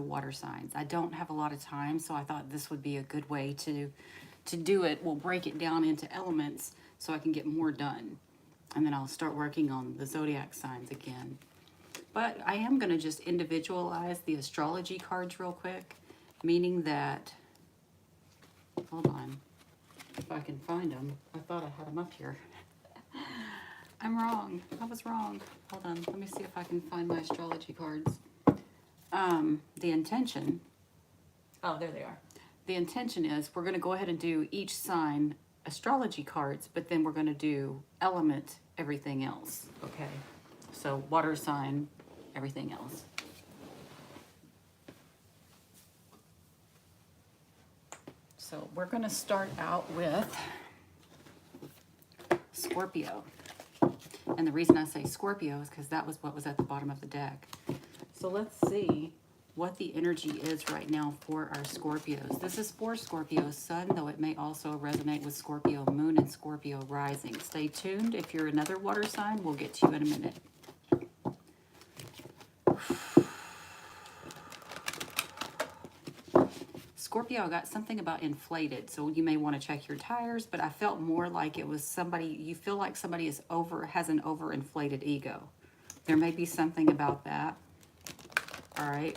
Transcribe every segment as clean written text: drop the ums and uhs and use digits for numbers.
water signs. I don't have a lot of time, so I thought this would be a good way to do it. We'll break it down into elements so I can get more done. And then I'll start working on the zodiac signs again. But I am going to just individualize the astrology cards real quick, meaning that, hold on, if I can find them. I thought I had them up here. I'm wrong. I was wrong. Hold on. Let me see if I can find my astrology cards. The intention. Oh, there they are. The intention is we're going to go ahead and do each sign astrology cards, but then we're going to do element everything else. Okay. So water sign, everything else. So we're going to start out with Scorpio. And the reason I say Scorpio is because that was what was at the bottom of the deck. So let's see what the energy is right now for our Scorpios. This is for Scorpio Sun, though it may also resonate with Scorpio Moon and Scorpio Rising. Stay tuned. If you're another water sign, we'll get to you in a minute. Scorpio, I got something about inflated, so you may want to check your tires, but I felt more like it was somebody, you feel like somebody has an overinflated ego. There may be something about that. All right.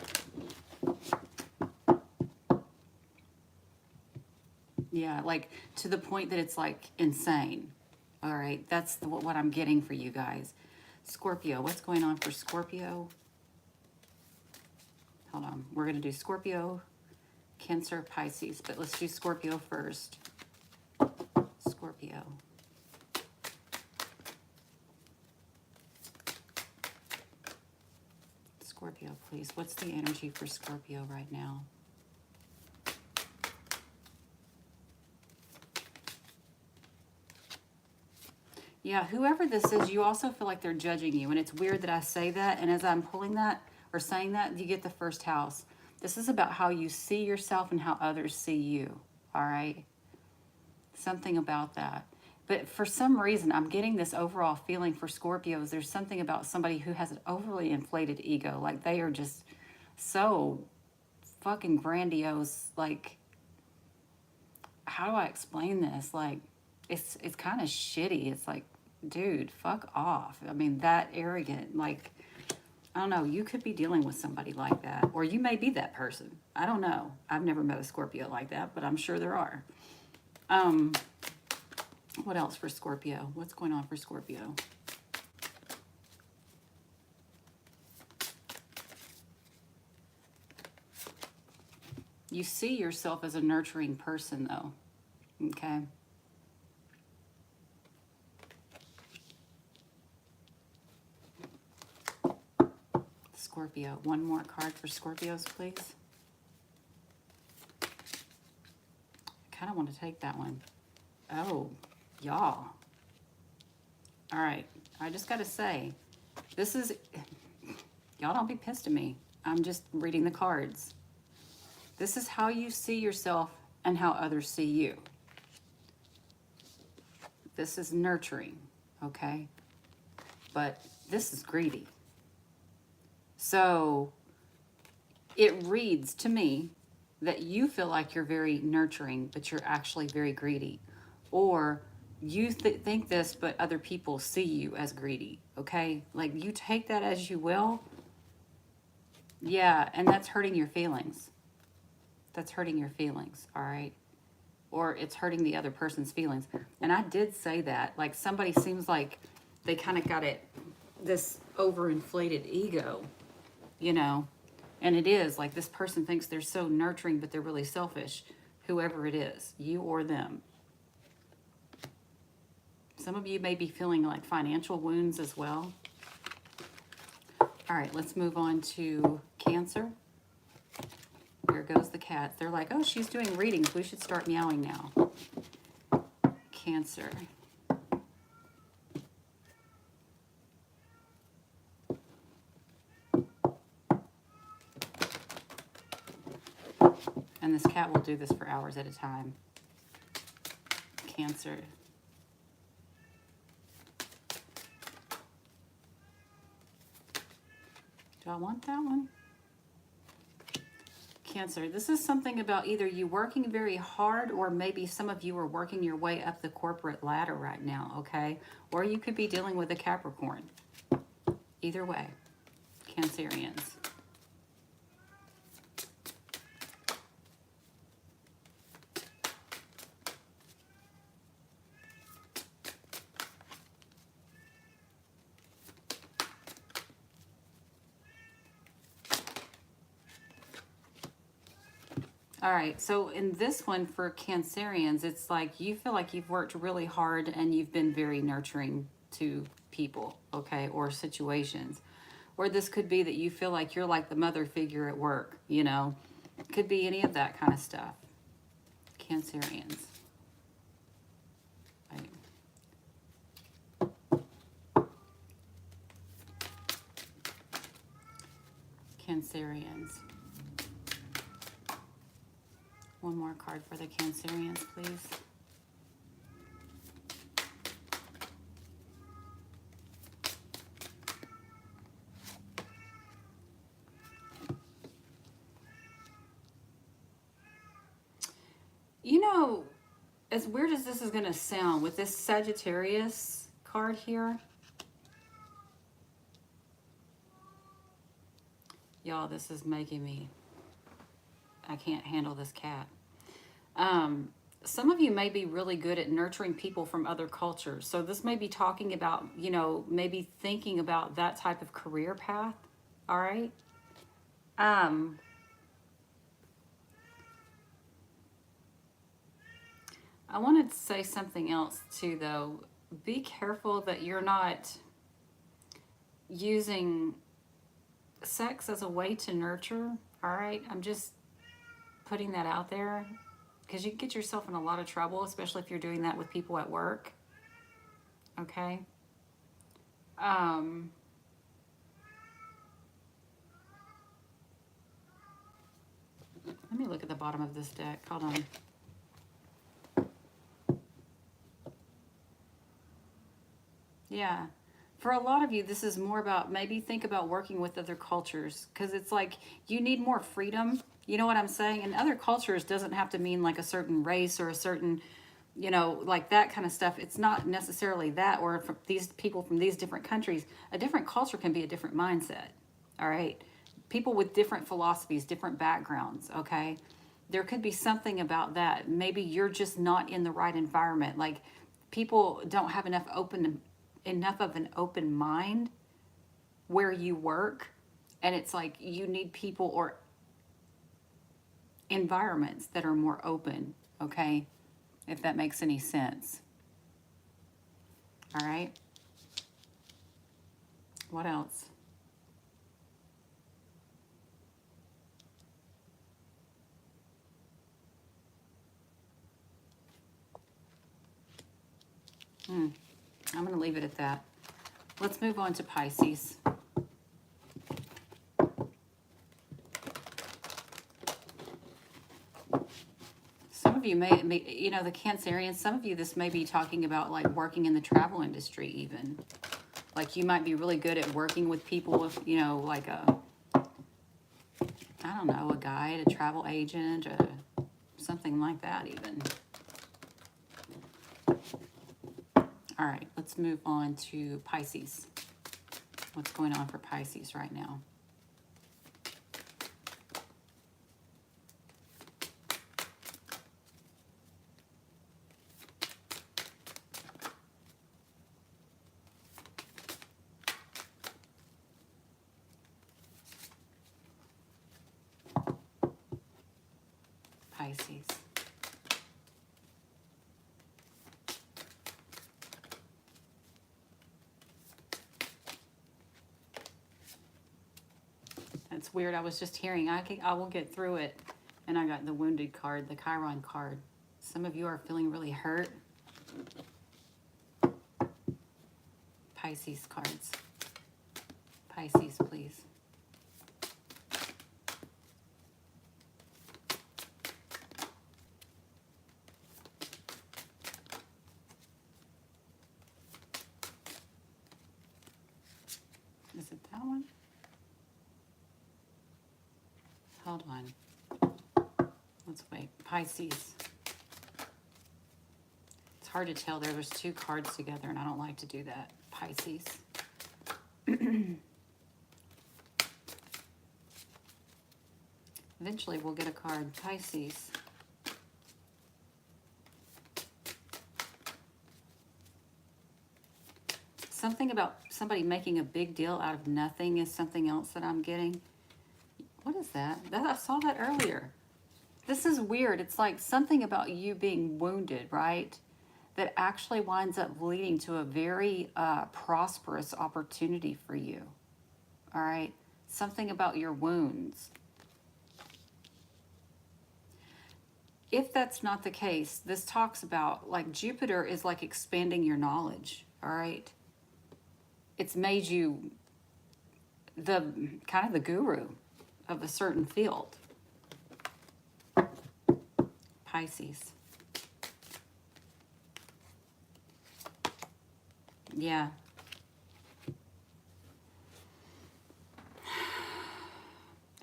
Yeah, like to the point that it's like insane. All right, that's what I'm getting for you guys. Scorpio, what's going on for Scorpio? Hold on, we're going to do Scorpio, Cancer, Pisces, but let's do Scorpio first. Scorpio. Scorpio, please. What's the energy for Scorpio right now? Yeah, whoever this is, you also feel like they're judging you. And it's weird that I say that. And as I'm pulling that or saying that, you get the first house. This is about how you see yourself and how others see you. All right? Something about that. But for some reason, I'm getting this overall feeling for Scorpios. There's something about somebody who has an overly inflated ego. Like they are just so fucking grandiose. Like, how do I explain this? Like, it's kind of shitty. It's like, dude, fuck off. I mean, that arrogant. Like, I don't know. You could be dealing with somebody like that. Or you may be that person. I don't know. I've never met a Scorpio like that, but I'm sure there are. What else for Scorpio? What's going on for Scorpio? You see yourself as a nurturing person, though. Okay? Scorpio. One more card for Scorpios, please. I kind of want to take that one. Oh, y'all. All right. I just got to say, this is... Y'all don't be pissed at me. I'm just reading the cards. This is how you see yourself and how others see you. This is nurturing, okay? But this is greedy. So it reads to me that you feel like you're very nurturing, but you're actually very greedy. Or you think this, but other people see you as greedy, okay? Like, you take that as you will. Yeah, and that's hurting your feelings. That's hurting your feelings, all right? Or it's hurting the other person's feelings. And I did say that. Like, somebody seems like they kind of got this overinflated ego, you know? And it is, like, this person thinks they're so nurturing, but they're really selfish. Whoever it is, you or them. Some of you may be feeling like financial wounds as well. All right, let's move on to Cancer. There goes the cat. They're like, oh, she's doing readings. We should start meowing now. Cancer. And this cat will do this for hours at a time. Cancer. Do I want that one? Cancer, this is something about either you working very hard, or maybe some of you are working your way up the corporate ladder right now, okay? Or you could be dealing with a Capricorn. Either way, Cancerians. All right, so in this one for Cancerians, it's like you feel like you've worked really hard and you've been very nurturing to people, okay, or situations. Or this could be that you feel like you're like the mother figure at work, you know. Could be any of that kind of stuff. Cancerians. Right. Cancerians. One more card for the Cancerians, please. You know, as weird as this is going to sound, with this Sagittarius card here, y'all, this is making me, I can't handle this cat. Some of you may be really good at nurturing people from other cultures. So this may be talking about, you know, maybe thinking about that type of career path. All right. I wanted to say something else too, though. Be careful that you're not using sex as a way to nurture. All right. I'm just putting that out there, because you can get yourself in a lot of trouble, especially if you're doing that with people at work. Okay. Let me look at the bottom of this deck. Hold on. Yeah. For a lot of you, this is more about, maybe think about working with other cultures, because it's like you need more freedom. You know what I'm saying? And other cultures doesn't have to mean like a certain race or a certain, you know, like that kind of stuff. It's not necessarily that, or from these people from these different countries. A different culture can be a different mindset. All right. People with different philosophies, different backgrounds. Okay. There could be something about that. Maybe you're just not in the right environment. Like, people don't have enough of an open mind where you work, and it's like you need people or environments that are more open, okay? If that makes any sense. All right. What else? I'm going to leave it at that. Let's move on to Pisces. Some of you may, you know, the Cancerians, some of you, this may be talking about like working in the travel industry even. Like you might be really good at working with people with, you know, like a, I don't know, a guide, a travel agent, something like that even. All right, let's move on to Pisces. What's going on for Pisces right now? Pisces. That's weird. I was just hearing, I will get through it. And I got the Wounded card, the Chiron card. Some of you are feeling really hurt. Pisces cards. Pisces, please. Is it that one? Hold on. Let's wait. Pisces. It's hard to tell. There's two cards together, and I don't like to do that. Pisces. Eventually, we'll get a card. Pisces. Something about somebody making a big deal out of nothing is something else that I'm getting. What is that? I saw that earlier. This is weird. It's like something about you being wounded, right? That actually winds up leading to a very prosperous opportunity for you. All right? Something about your wounds. If that's not the case, this talks about, like, Jupiter is like expanding your knowledge, all right? It's made you the kind of the guru of a certain field. Pisces. Yeah.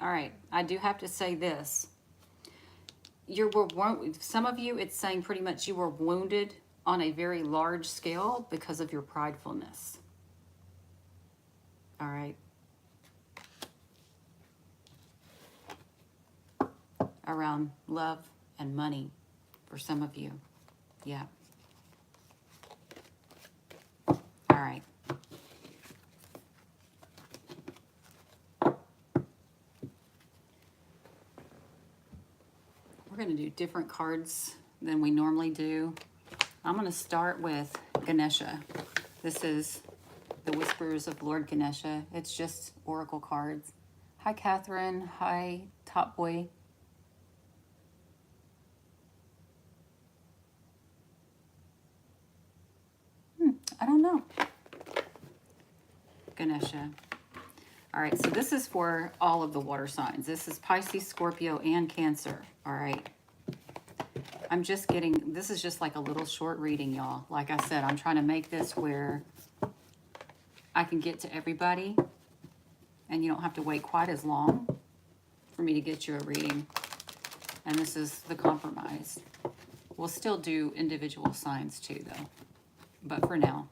All right. I do have to say this. Some of you, it's saying pretty much you were wounded on a very large scale because of your pridefulness. All right. Around love and money for some of you. Yeah. All right. We're going to do different cards than we normally do. I'm going to start with Ganesha. This is the Whispers of Lord Ganesha. It's just oracle cards. Hi, Catherine. Hi, Top Boy. I don't know. Ganesha. All right, so this is for all of the water signs. This is Pisces, Scorpio, and Cancer. All right. I'm just getting, this is just like a little short reading, y'all. Like I said, I'm trying to make this where I can get to everybody and you don't have to wait quite as long for me to get you a reading. And this is the compromise. We'll still do individual signs too, though. But for now,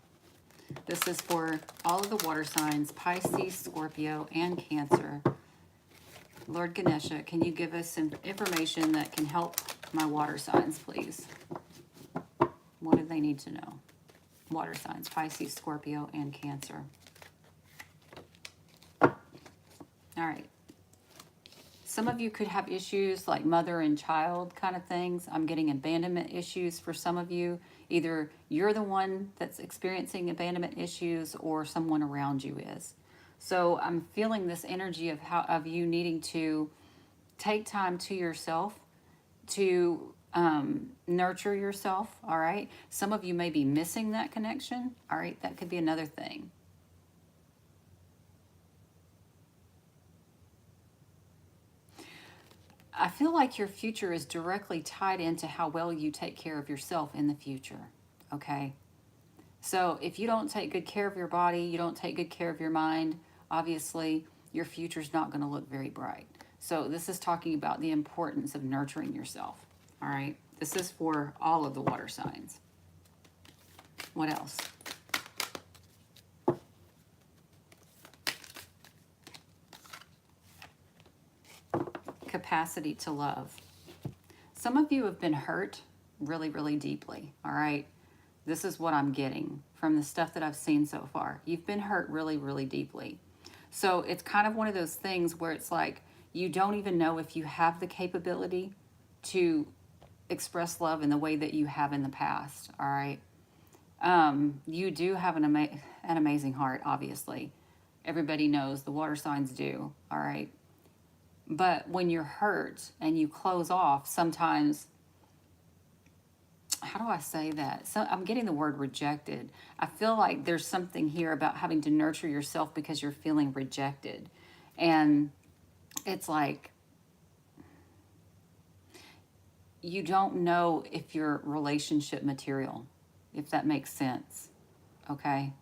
this is for all of the water signs, Pisces, Scorpio, and Cancer. Lord Ganesha, can you give us some information that can help my water signs, please? What do they need to know? Water signs, Pisces, Scorpio, and Cancer. All right. Some of you could have issues like mother and child kind of things. I'm getting abandonment issues for some of you. Either you're the one that's experiencing abandonment issues or someone around you is. So I'm feeling this energy of you needing to take time to yourself to nurture yourself, all right? Some of you may be missing that connection, all right? That could be another thing. I feel like your future is directly tied into how well you take care of yourself in the future, okay? So if you don't take good care of your body, you don't take good care of your mind, obviously your future's not going to look very bright. So this is talking about the importance of nurturing yourself, all right? This is for all of the water signs. What else? Capacity to love. Some of you have been hurt really, really deeply, all right? This is what I'm getting from the stuff that I've seen so far. You've been hurt really, really deeply. So it's kind of one of those things where it's like you don't even know if you have the capability to express love in the way that you have in the past, all right? You do have an amazing heart, obviously. Everybody knows, the water signs do, all right? But when you're hurt and you close off, sometimes, how do I say that? So I'm getting the word rejected. I feel like there's something here about having to nurture yourself because you're feeling rejected. And it's like, you don't know if you're relationship material, if that makes sense, okay?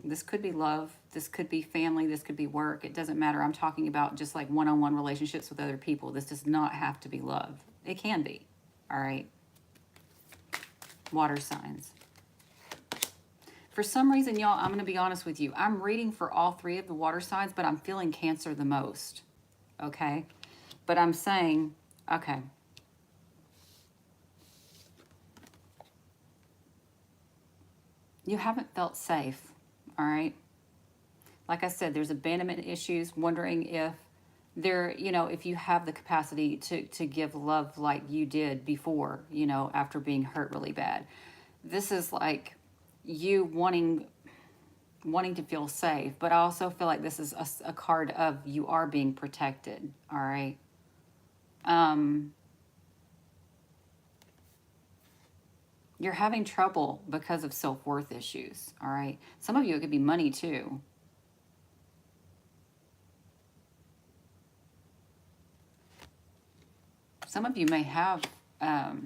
This could be love. This could be family. This could be work. It doesn't matter. I'm talking about just like one-on-one relationships with other people. This does not have to be love. It can be. All right. Water signs. For some reason, y'all, I'm going to be honest with you. I'm reading for all three of the water signs, but I'm feeling Cancer the most. Okay? But I'm saying, okay. You haven't felt safe. All right? Like I said, there's abandonment issues, wondering if there, you know, if you have the capacity to give love like you did before, you know, after being hurt really bad. This is like you wanting to feel safe, but I also feel like this is a card of you are being protected. All right. You're having trouble because of self-worth issues. All right. Some of you, it could be money too. Some of you may have a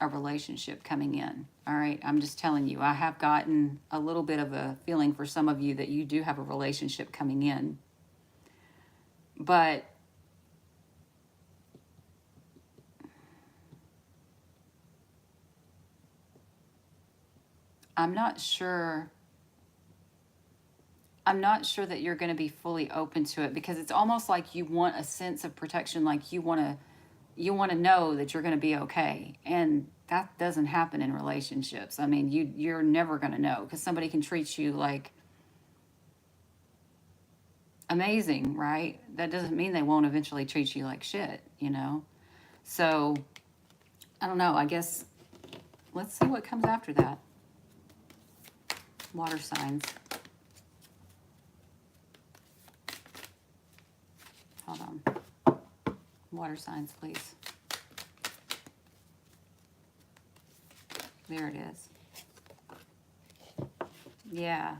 relationship coming in. All right. I'm just telling you, I have gotten a little bit of a feeling for some of you that you do have a relationship coming in. But I'm not sure that you're going to be fully open to it, because it's almost like you want a sense of protection, like you want to know that you're going to be okay, and that doesn't happen in relationships. I mean, you're never going to know, because somebody can treat you like amazing, right? That doesn't mean they won't eventually treat you like shit, you know? So I don't know. I guess let's see what comes after that. Water signs. Hold on. Water signs, please. There it is. Yeah.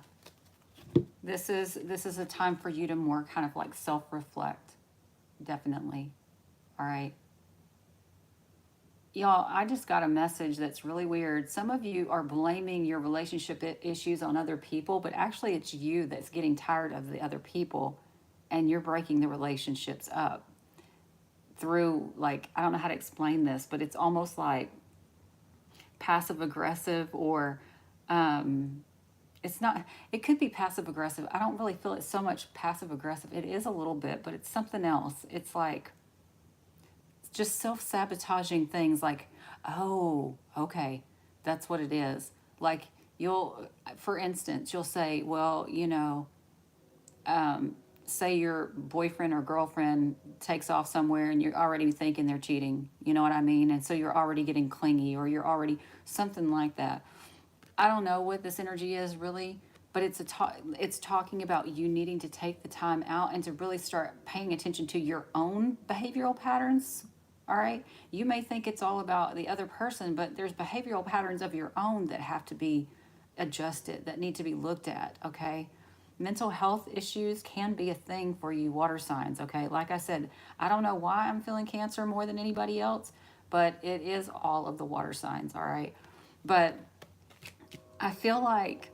This is a time for you to more kind of like self-reflect. Definitely. All right. Y'all, I just got a message that's really weird. Some of you are blaming your relationship issues on other people, but actually it's you that's getting tired of the other people, and you're breaking the relationships up through, like, I don't know how to explain this, but it's almost like passive aggressive, or it's not, it could be passive aggressive. I don't really feel it's so much passive aggressive. It is a little bit, but it's something else. It's like just self-sabotaging things, like, oh, okay, that's what it is. Like, for instance, you'll say, well, you know, say your boyfriend or girlfriend takes off somewhere and you're already thinking they're cheating, you know what I mean? And so you're already getting clingy, or you're already something like that. I don't know what this energy is really, but it's talking about you needing to take the time out and to really start paying attention to your own behavioral patterns. All right? You may think it's all about the other person, but there's behavioral patterns of your own that have to be adjusted, that need to be looked at, okay? Mental health issues can be a thing for you water signs, okay? Like I said, I don't know why I'm feeling Cancer more than anybody else, but it is all of the water signs, all right? But I feel like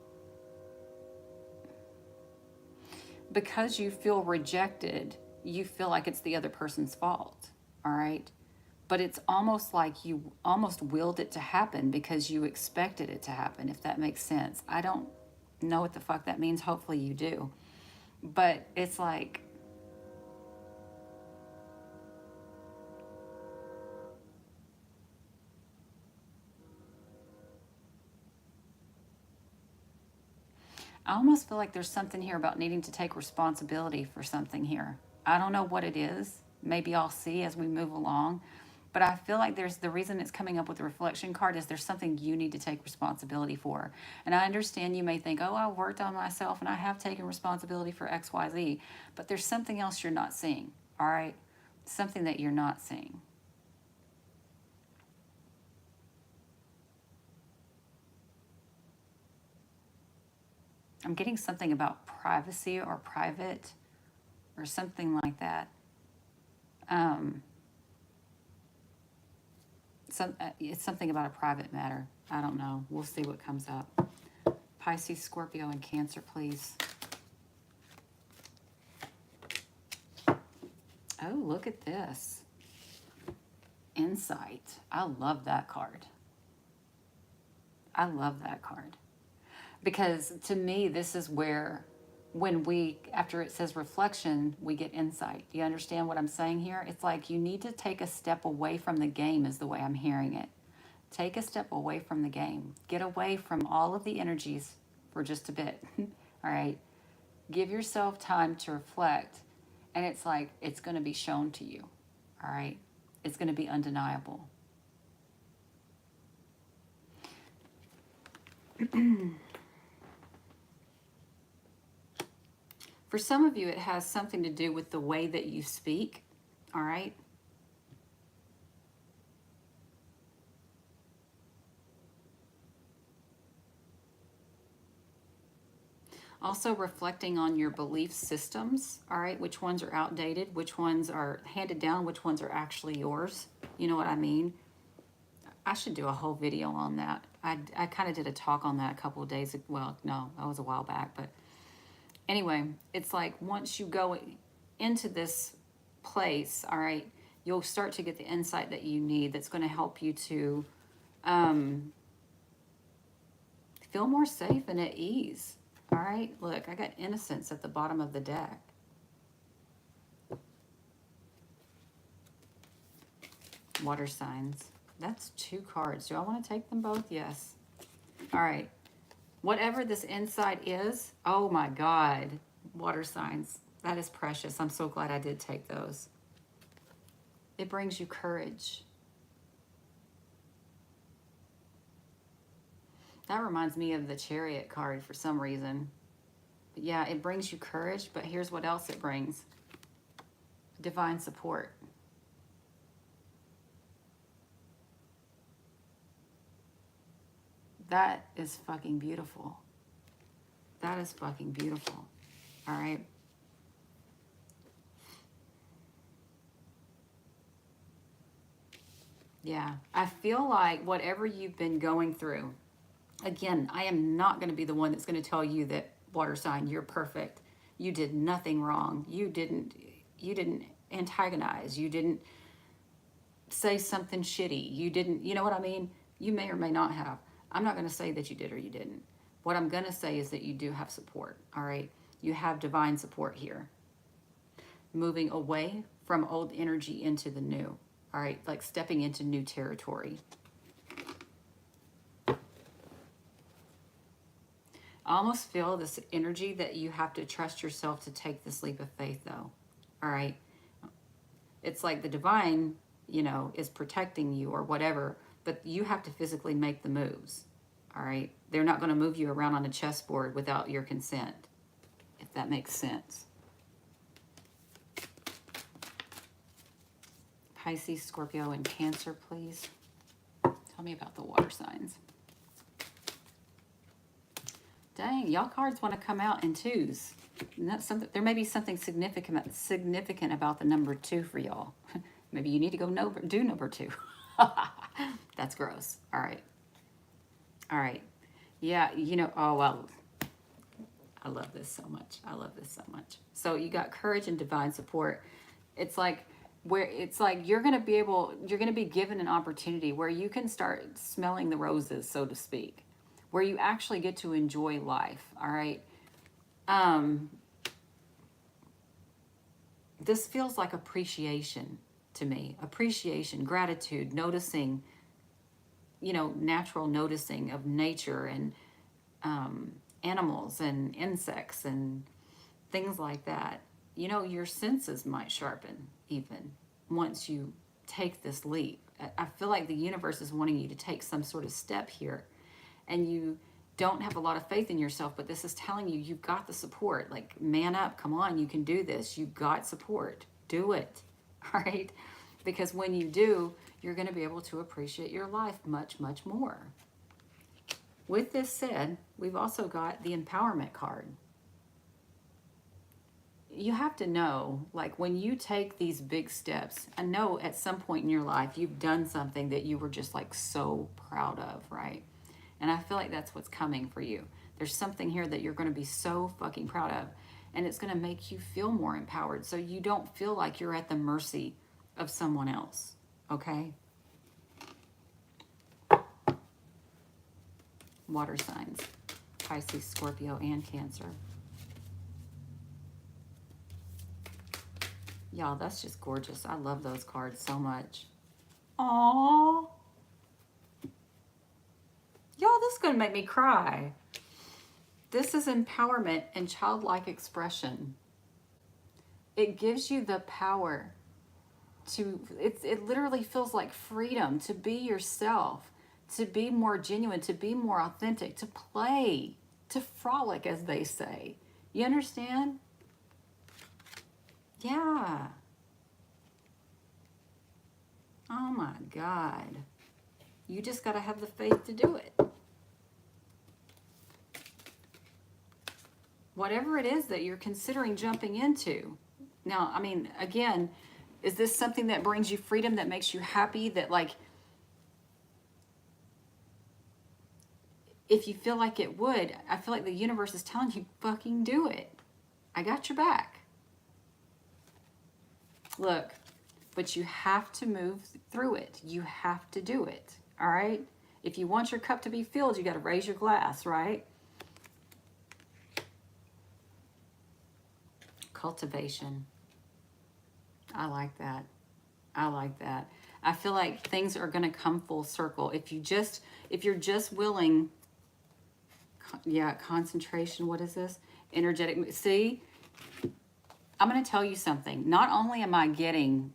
because you feel rejected, you feel like it's the other person's fault, all right? But it's almost like you almost willed it to happen because you expected it to happen, if that makes sense. I don't know what the fuck that means. Hopefully you do. But it's like, I almost feel like there's something here about needing to take responsibility for something here. I don't know what it is. Maybe I'll see as we move along. But I feel like there's the reason it's coming up with the reflection card is there's something you need to take responsibility for. And I understand you may think, oh, I worked on myself and I have taken responsibility for XYZ. But there's something else you're not seeing, all right? Something that you're not seeing. I'm getting something about privacy or private or something like that. It's something about a private matter. I don't know. We'll see what comes up. Pisces, Scorpio, and Cancer, please. Oh, look at this. Insight. I love that card. I love that card. Because to me, this is where, when we, after it says reflection, we get insight. Do you understand what I'm saying here? It's like you need to take a step away from the game, is the way I'm hearing it. Take a step away from the game. Get away from all of the energies for just a bit. All right. Give yourself time to reflect. And it's like, it's going to be shown to you. All right. It's going to be undeniable. For some of you, it has something to do with the way that you speak. All right. Also reflecting on your belief systems, all right, which ones are outdated, which ones are handed down, which ones are actually yours. You know what I mean? I should do a whole video on that. I kind of did a talk on that a couple of days ago. Well, no, that was a while back. But anyway, it's like once you go into this place, all right, you'll start to get the insight that you need that's going to help you to feel more safe and at ease. All right, look, I got innocence at the bottom of the deck. Water signs. That's 2 cards. Do I want to take them both? Yes. All right. Whatever this insight is, oh my God, water signs. That is precious. I'm so glad I did take those. It brings you courage. That reminds me of the Chariot card for some reason. But yeah, it brings you courage, but here's what else it brings. Divine support. That is fucking beautiful. That is fucking beautiful. All right. Yeah, I feel like whatever you've been going through, again, I am not going to be the one that's going to tell you that, water sign, you're perfect. You did nothing wrong. You didn't antagonize. You didn't say something shitty. You didn't, you know what I mean? You may or may not have. I'm not going to say that you did or you didn't. What I'm going to say is that you do have support, all right? You have divine support here. Moving away from old energy into the new, all right? Like stepping into new territory. I almost feel this energy that you have to trust yourself to take this leap of faith, though. All right. It's like the divine, you know, is protecting you or whatever, but you have to physically make the moves. All right. They're not going to move you around on a chessboard without your consent, if that makes sense. Pisces, Scorpio, and Cancer, please. Tell me about the water signs. Dang, y'all cards want to come out in 2s. And that's something. There may be something significant about the number 2 for y'all. Maybe you need to go do number 2. That's gross. All right. All right. Yeah, you know, oh, well, I love this so much. I love this so much. So you got courage and divine support. It's like you're going to be given an opportunity where you can start smelling the roses, so to speak, where you actually get to enjoy life, all right? This feels like appreciation to me. Appreciation, gratitude, noticing, you know, natural noticing of nature and animals and insects and things like that. You know, your senses might sharpen even once you take this leap. I feel like the universe is wanting you to take some sort of step here. And you don't have a lot of faith in yourself, but this is telling you you've got the support. Like, man up, come on, you can do this. You've got support. Do it, all right? Because when you do, you're going to be able to appreciate your life much, much more. With this said, we've also got the empowerment card. You have to know, like, when you take these big steps, I know at some point in your life you've done something that you were just like so proud of, right? And I feel like that's what's coming for you. There's something here that you're going to be so fucking proud of. And it's going to make you feel more empowered. So you don't feel like you're at the mercy of someone else. Okay? Water signs. Pisces, Scorpio, and Cancer. Y'all, that's just gorgeous. I love those cards so much. Aww. Y'all, this is going to make me cry. This is empowerment and childlike expression. It gives you the power to, it literally feels like freedom to be yourself, to be more genuine, to be more authentic, to play, to frolic, as they say. You understand? Yeah. Oh my God. You just got to have the faith to do it. Whatever it is that you're considering jumping into. Now, I mean, again, is this something that brings you freedom, that makes you happy, that like, if you feel like it would, I feel like the universe is telling you, fucking do it. I got your back. Look, but you have to move through it. You have to do it, all right? If you want your cup to be filled, you got to raise your glass, right? Cultivation. I like that. I like that. I feel like things are going to come full circle. If you're just willing, yeah, concentration, what is this? Energetic. See, I'm going to tell you something. Not only am I getting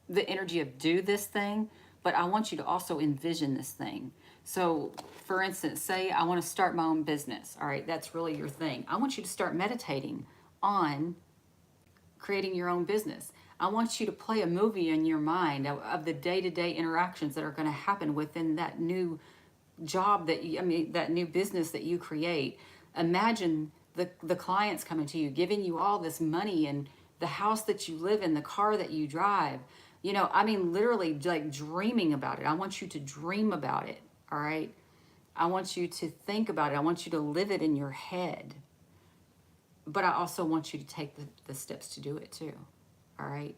the energy of do this thing, but I want you to also envision this thing. So, for instance, say I want to start my own business. All right, that's really your thing. I want you to start meditating on creating your own business. I want you to play a movie in your mind of the day-to-day interactions that are going to happen within that new job that you, I mean, that new business that you create. Imagine the clients coming to you, giving you all this money, and the house that you live in, the car that you drive. You know, I mean, literally like dreaming about it. I want you to dream about it, all right? I want you to think about it. I want you to live it in your head. But I also want you to take the steps to do it too, all right?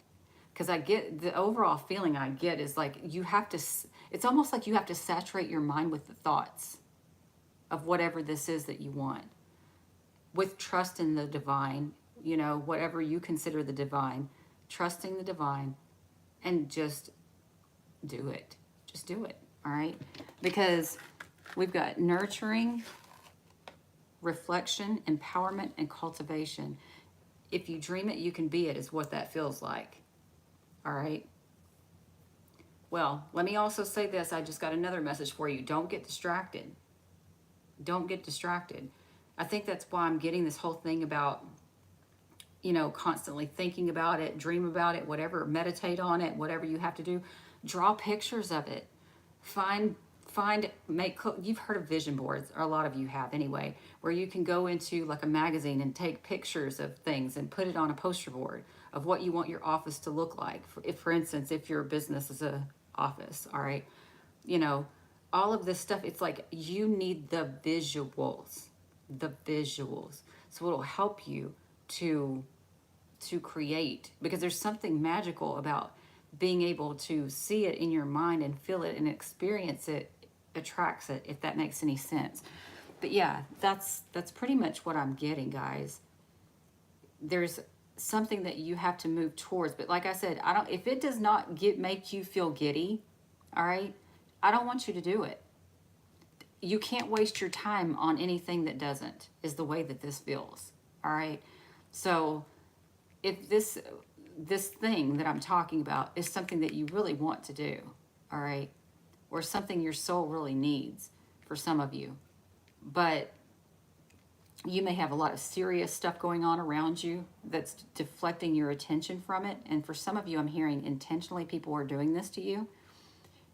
Because I get the overall feeling I get is like you have to, it's almost like you have to saturate your mind with the thoughts of whatever this is that you want. With trust in the divine, you know, whatever you consider the divine, trusting the divine, and just do it. Just do it, all right? Because we've got nurturing, reflection, empowerment, and cultivation. If you dream it, you can be it, is what that feels like. All right? Well, let me also say this. I just got another message for you. Don't get distracted. Don't get distracted. I think that's why I'm getting this whole thing about, you know, constantly thinking about it, dream about it, whatever, meditate on it, whatever you have to do. Draw pictures of it. You've heard of vision boards, or a lot of you have anyway, where you can go into like a magazine and take pictures of things and put it on a poster board of what you want your office to look like. For instance, if your business is a office, all right, you know, all of this stuff, it's like you need the visuals. So it'll help you to create, because there's something magical about being able to see it in your mind and feel it and experience it. Attracts it, if that makes any sense. But yeah, that's pretty much what I'm getting, guys. There's something that you have to move towards, but like I said, if it does not make you feel giddy, all right, I don't want you to do it. You can't waste your time on anything that doesn't, is the way that this feels, all right? So if this thing that I'm talking about is something that you really want to do, all right, or something your soul really needs for some of you, but you may have a lot of serious stuff going on around you that's deflecting your attention from it. And for some of you, I'm hearing intentionally people are doing this to you.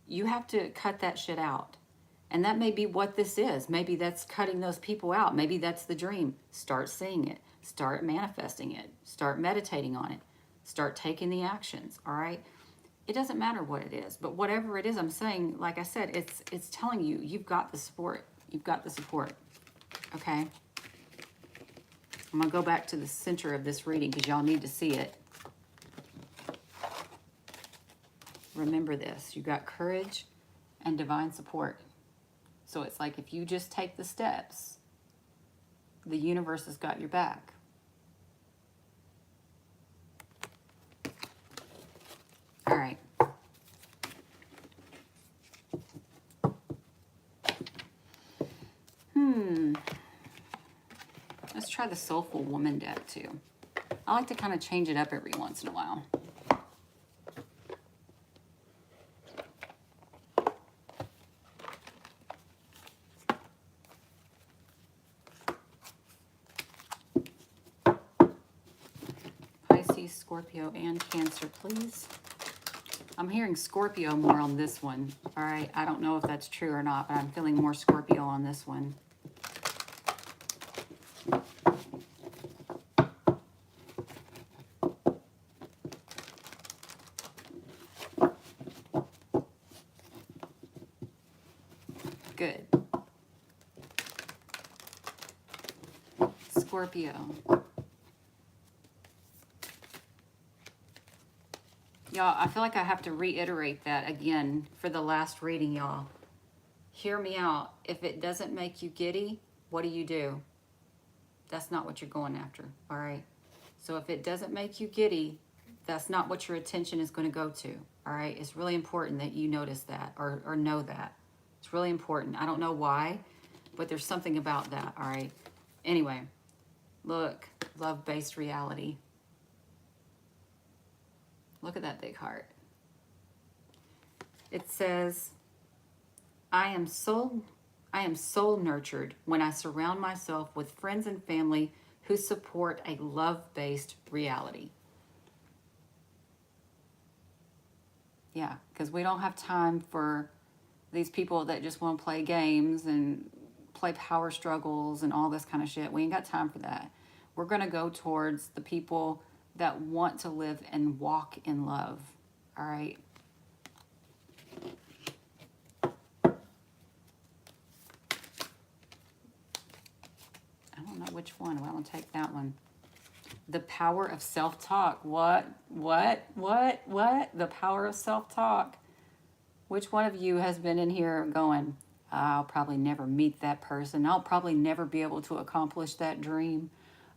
You have to cut that shit out. And that may be what this is. Maybe that's cutting those people out. Maybe that's the dream. Start seeing it. Start manifesting it. Start meditating on it. Start taking the actions, all right? It doesn't matter what it is, but whatever it is, I'm saying, like I said, it's telling you, you've got the support. You've got the support. Okay. I'm going to go back to the center of this reading because y'all need to see it. Remember this. You got courage and divine support. So it's like if you just take the steps, the universe has got your back. All right. Let's try the Soulful Woman deck too. I like to kind of change it up every once in a while. Pisces, Scorpio, and Cancer, please. I'm hearing Scorpio more on this one. All right, I don't know if that's true or not, but I'm feeling more Scorpio on this one. Good. Scorpio. Y'all, I feel like I have to reiterate that again for the last reading, y'all. Hear me out. If it doesn't make you giddy, what do? That's not what you're going after, all right? So if it doesn't make you giddy, that's not what your attention is going to go to, all right? It's really important that you notice that or know that. It's really important. I don't know why, but there's something about that, all right? Anyway, look, love-based reality. Look at that big heart. It says, I am soul nurtured when I surround myself with friends and family who support a love-based reality. Yeah, because we don't have time for these people that just want to play games and play power struggles and all this kind of shit. We ain't got time for that. We're going to go towards the people that want to live and walk in love. All right? I don't know which one. I want to take that one. The power of self-talk. What? The power of self-talk. Which one of you has been in here going, I'll probably never meet that person. I'll probably never be able to accomplish that dream.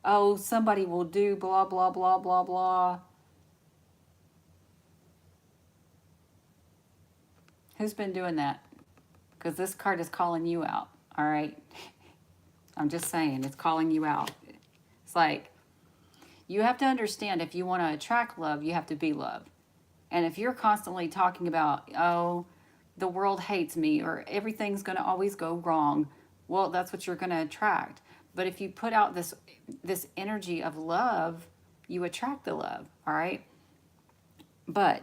Oh, somebody will do blah, blah, blah, blah, blah. Who's been doing that? Because this card is calling you out, all right? I'm just saying, it's calling you out. It's like, you have to understand, if you want to attract love, you have to be loved. And if you're constantly talking about, oh, the world hates me, or everything's going to always go wrong, well, that's what you're going to attract. But if you put out this energy of love, you attract the love, all right? But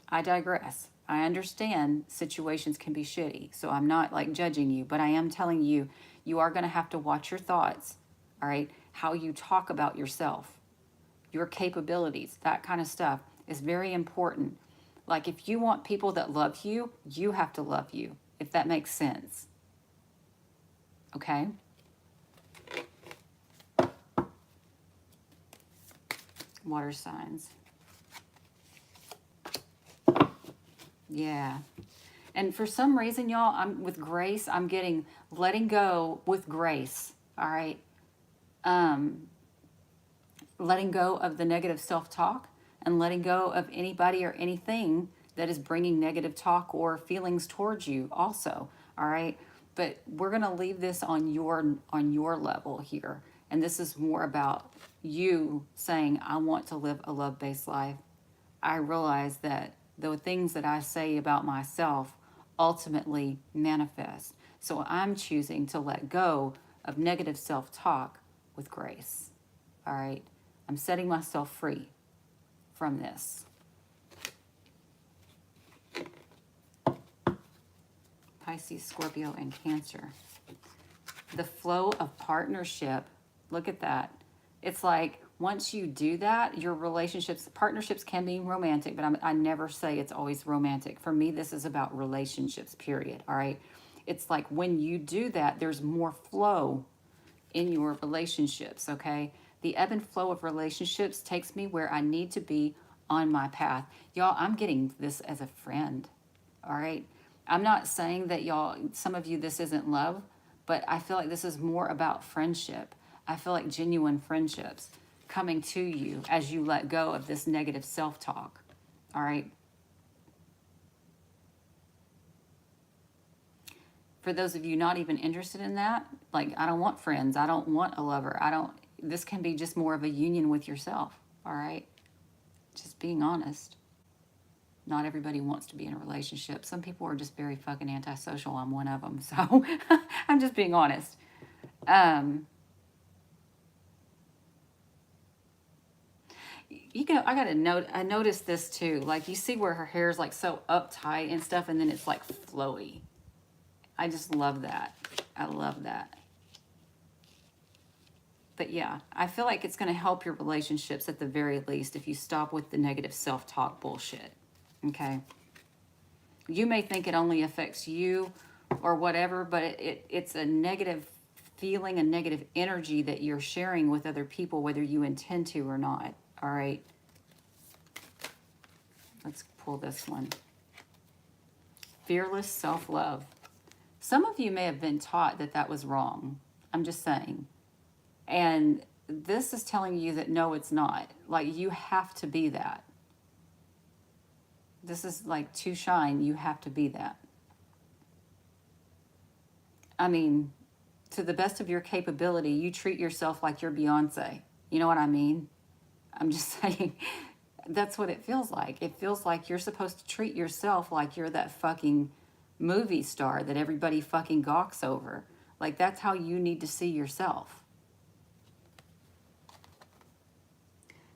I digress. I understand situations can be shitty, so I'm not like judging you, but I am telling you, you are going to have to watch your thoughts, all right? How you talk about yourself, your capabilities, that kind of stuff is very important. Like, if you want people that love you, you have to love you, if that makes sense. Okay? Water signs. Yeah. And for some reason, y'all, I'm with grace, I'm getting letting go with grace. All right? Letting go of the negative self-talk and letting go of anybody or anything that is bringing negative talk or feelings towards you also. All right? But we're going to leave this on your level here. And this is more about you saying, I want to live a love-based life. I realize that the things that I say about myself ultimately manifest. So I'm choosing to let go of negative self-talk with grace. All right? I'm setting myself free from this. Pisces, Scorpio, and Cancer. The flow of partnership. Look at that. It's like, once you do that, your partnerships can be romantic, but I never say it's always romantic. For me, this is about relationships, period, all right? It's like when you do that, there's more flow. in your relationships, okay? The ebb and flow of relationships takes me where I need to be on my path. Y'all, I'm getting this as a friend, all right? I'm not saying that y'all, some of you, this isn't love, but I feel like this is more about friendship. I feel like genuine friendships coming to you as you let go of this negative self-talk, all right? For those of you not even interested in that, like, I don't want friends, I don't want a lover, this can be just more of a union with yourself, all right? Just being honest. Not everybody wants to be in a relationship. Some people are just very fucking antisocial. I'm one of them, so I'm just being honest. You know, I gotta note. I noticed this too. Like, you see where her hair is like so uptight and stuff, and then it's like flowy. I just love that. I love that. But yeah, I feel like it's going to help your relationships at the very least if you stop with the negative self-talk bullshit. Okay? You may think it only affects you or whatever, but it's a negative feeling, a negative energy that you're sharing with other people, whether you intend to or not. All right? Let's pull this one. Fearless self-love. Some of you may have been taught that that was wrong. I'm just saying. And this is telling you that no, it's not. Like, you have to be that. This is like to shine, you have to be that. I mean, to the best of your capability, you treat yourself like you're Beyonce. You know what I mean? I'm just saying, that's what it feels like. It feels like you're supposed to treat yourself like you're that fucking movie star that everybody fucking gawks over. Like, that's how you need to see yourself.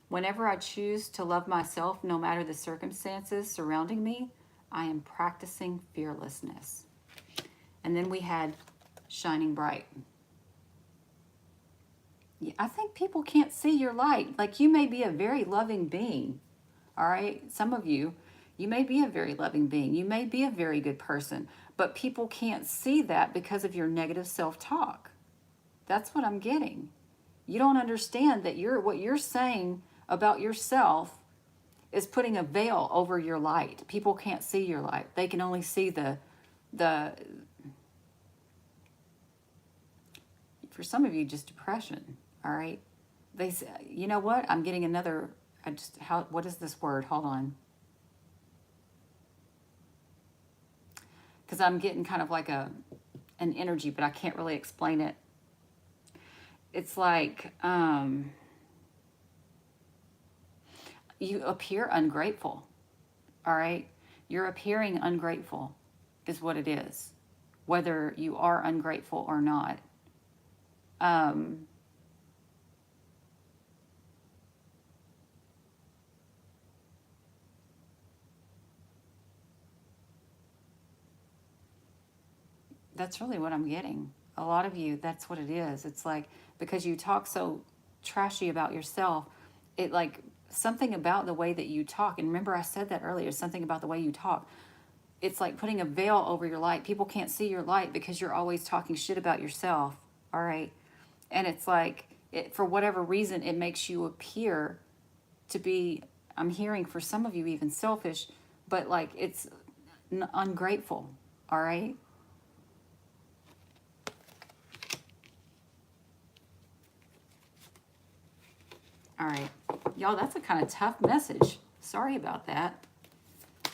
Whenever I choose to love myself, no matter the circumstances surrounding me, I am practicing fearlessness. And then we had shining bright. Yeah, I think people can't see your light. Like, you may be a very loving being, all right? Some of you, you may be a very loving being. You may be a very good person, but people can't see that because of your negative self-talk. That's what I'm getting. You don't understand that what you're saying about yourself is putting a veil over your light. People can't see your light. They can only see the for some of you, just depression, all right? They say, you know what? I'm getting another, what is this word? Hold on. Because I'm getting kind of like an energy, but I can't really explain it. It's like, you appear ungrateful, all right? You're appearing ungrateful is what it is, whether you are ungrateful or not. That's really what I'm getting. A lot of you, that's what it is. It's like, because you talk so trashy about yourself, it like, something about the way that you talk, and remember I said that earlier, something about the way you talk, it's like putting a veil over your light. People can't see your light because you're always talking shit about yourself, all right? And it's like, for whatever reason, it makes you appear to be, I'm hearing for some of you even selfish, but like, it's ungrateful, all right? All right, y'all, that's a kind of tough message. Sorry about that.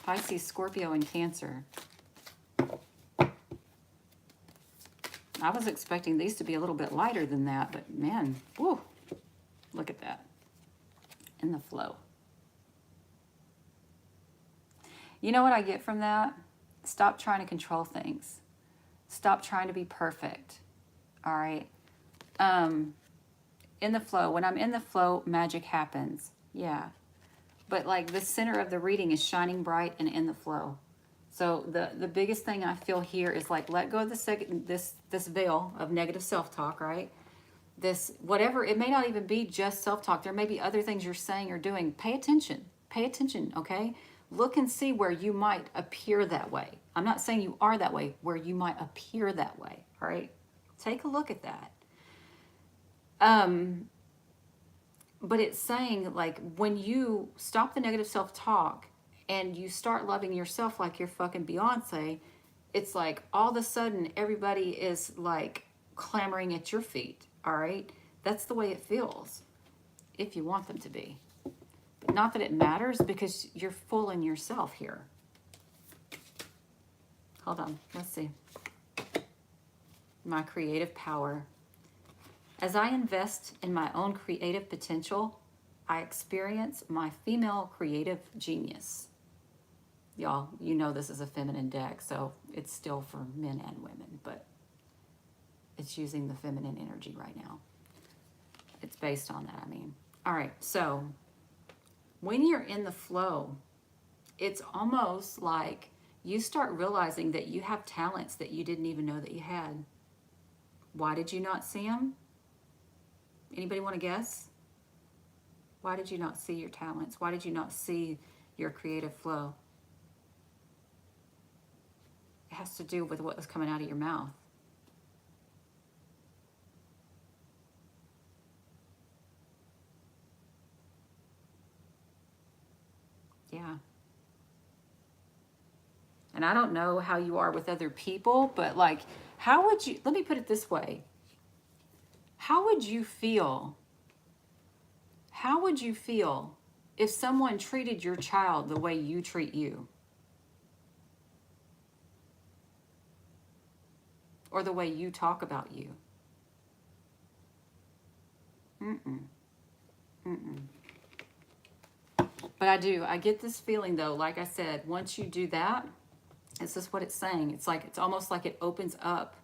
Pisces, Scorpio, and Cancer. I was expecting these to be a little bit lighter than that, but man, whoa, look at that. In the flow. You know what I get from that? Stop trying to control things. Stop trying to be perfect. All right? In the flow. When I'm in the flow, magic happens. Yeah. But like, the center of the reading is shining bright and in the flow. So the biggest thing I feel here is like, let go of this veil of negative self-talk, right? This, whatever, it may not even be just self-talk. There may be other things you're saying or doing. Pay attention. Pay attention, okay? Look and see where you might appear that way. I'm not saying you are that way, where you might appear that way, all right? Take a look at that. But it's saying, like, when you stop the negative self-talk and you start loving yourself like you're fucking Beyonce, it's like all of a sudden everybody is like clamoring at your feet, all right? That's the way it feels, if you want them to be. Not that it matters, because you're full in yourself here. Hold on, let's see. My creative power. As I invest in my own creative potential, I experience my female creative genius. Y'all, you know this is a feminine deck, so it's still for men and women, but it's using the feminine energy right now. It's based on that, I mean. All right, so when you're in the flow, it's almost like you start realizing that you have talents that you didn't even know that you had. Why did you not see them? Anybody want to guess? Why did you not see your talents? Why did you not see your creative flow? It has to do with what was coming out of your mouth. Yeah. And I don't know how you are with other people, but like, how would you, let me put it this way. How would you feel? How would you feel if someone treated your child the way you treat you? Or the way you talk about you? Mm-mm. Mm-mm. But I get this feeling though, like I said, once you do that, this is what it's saying. It's like, it's almost like it opens up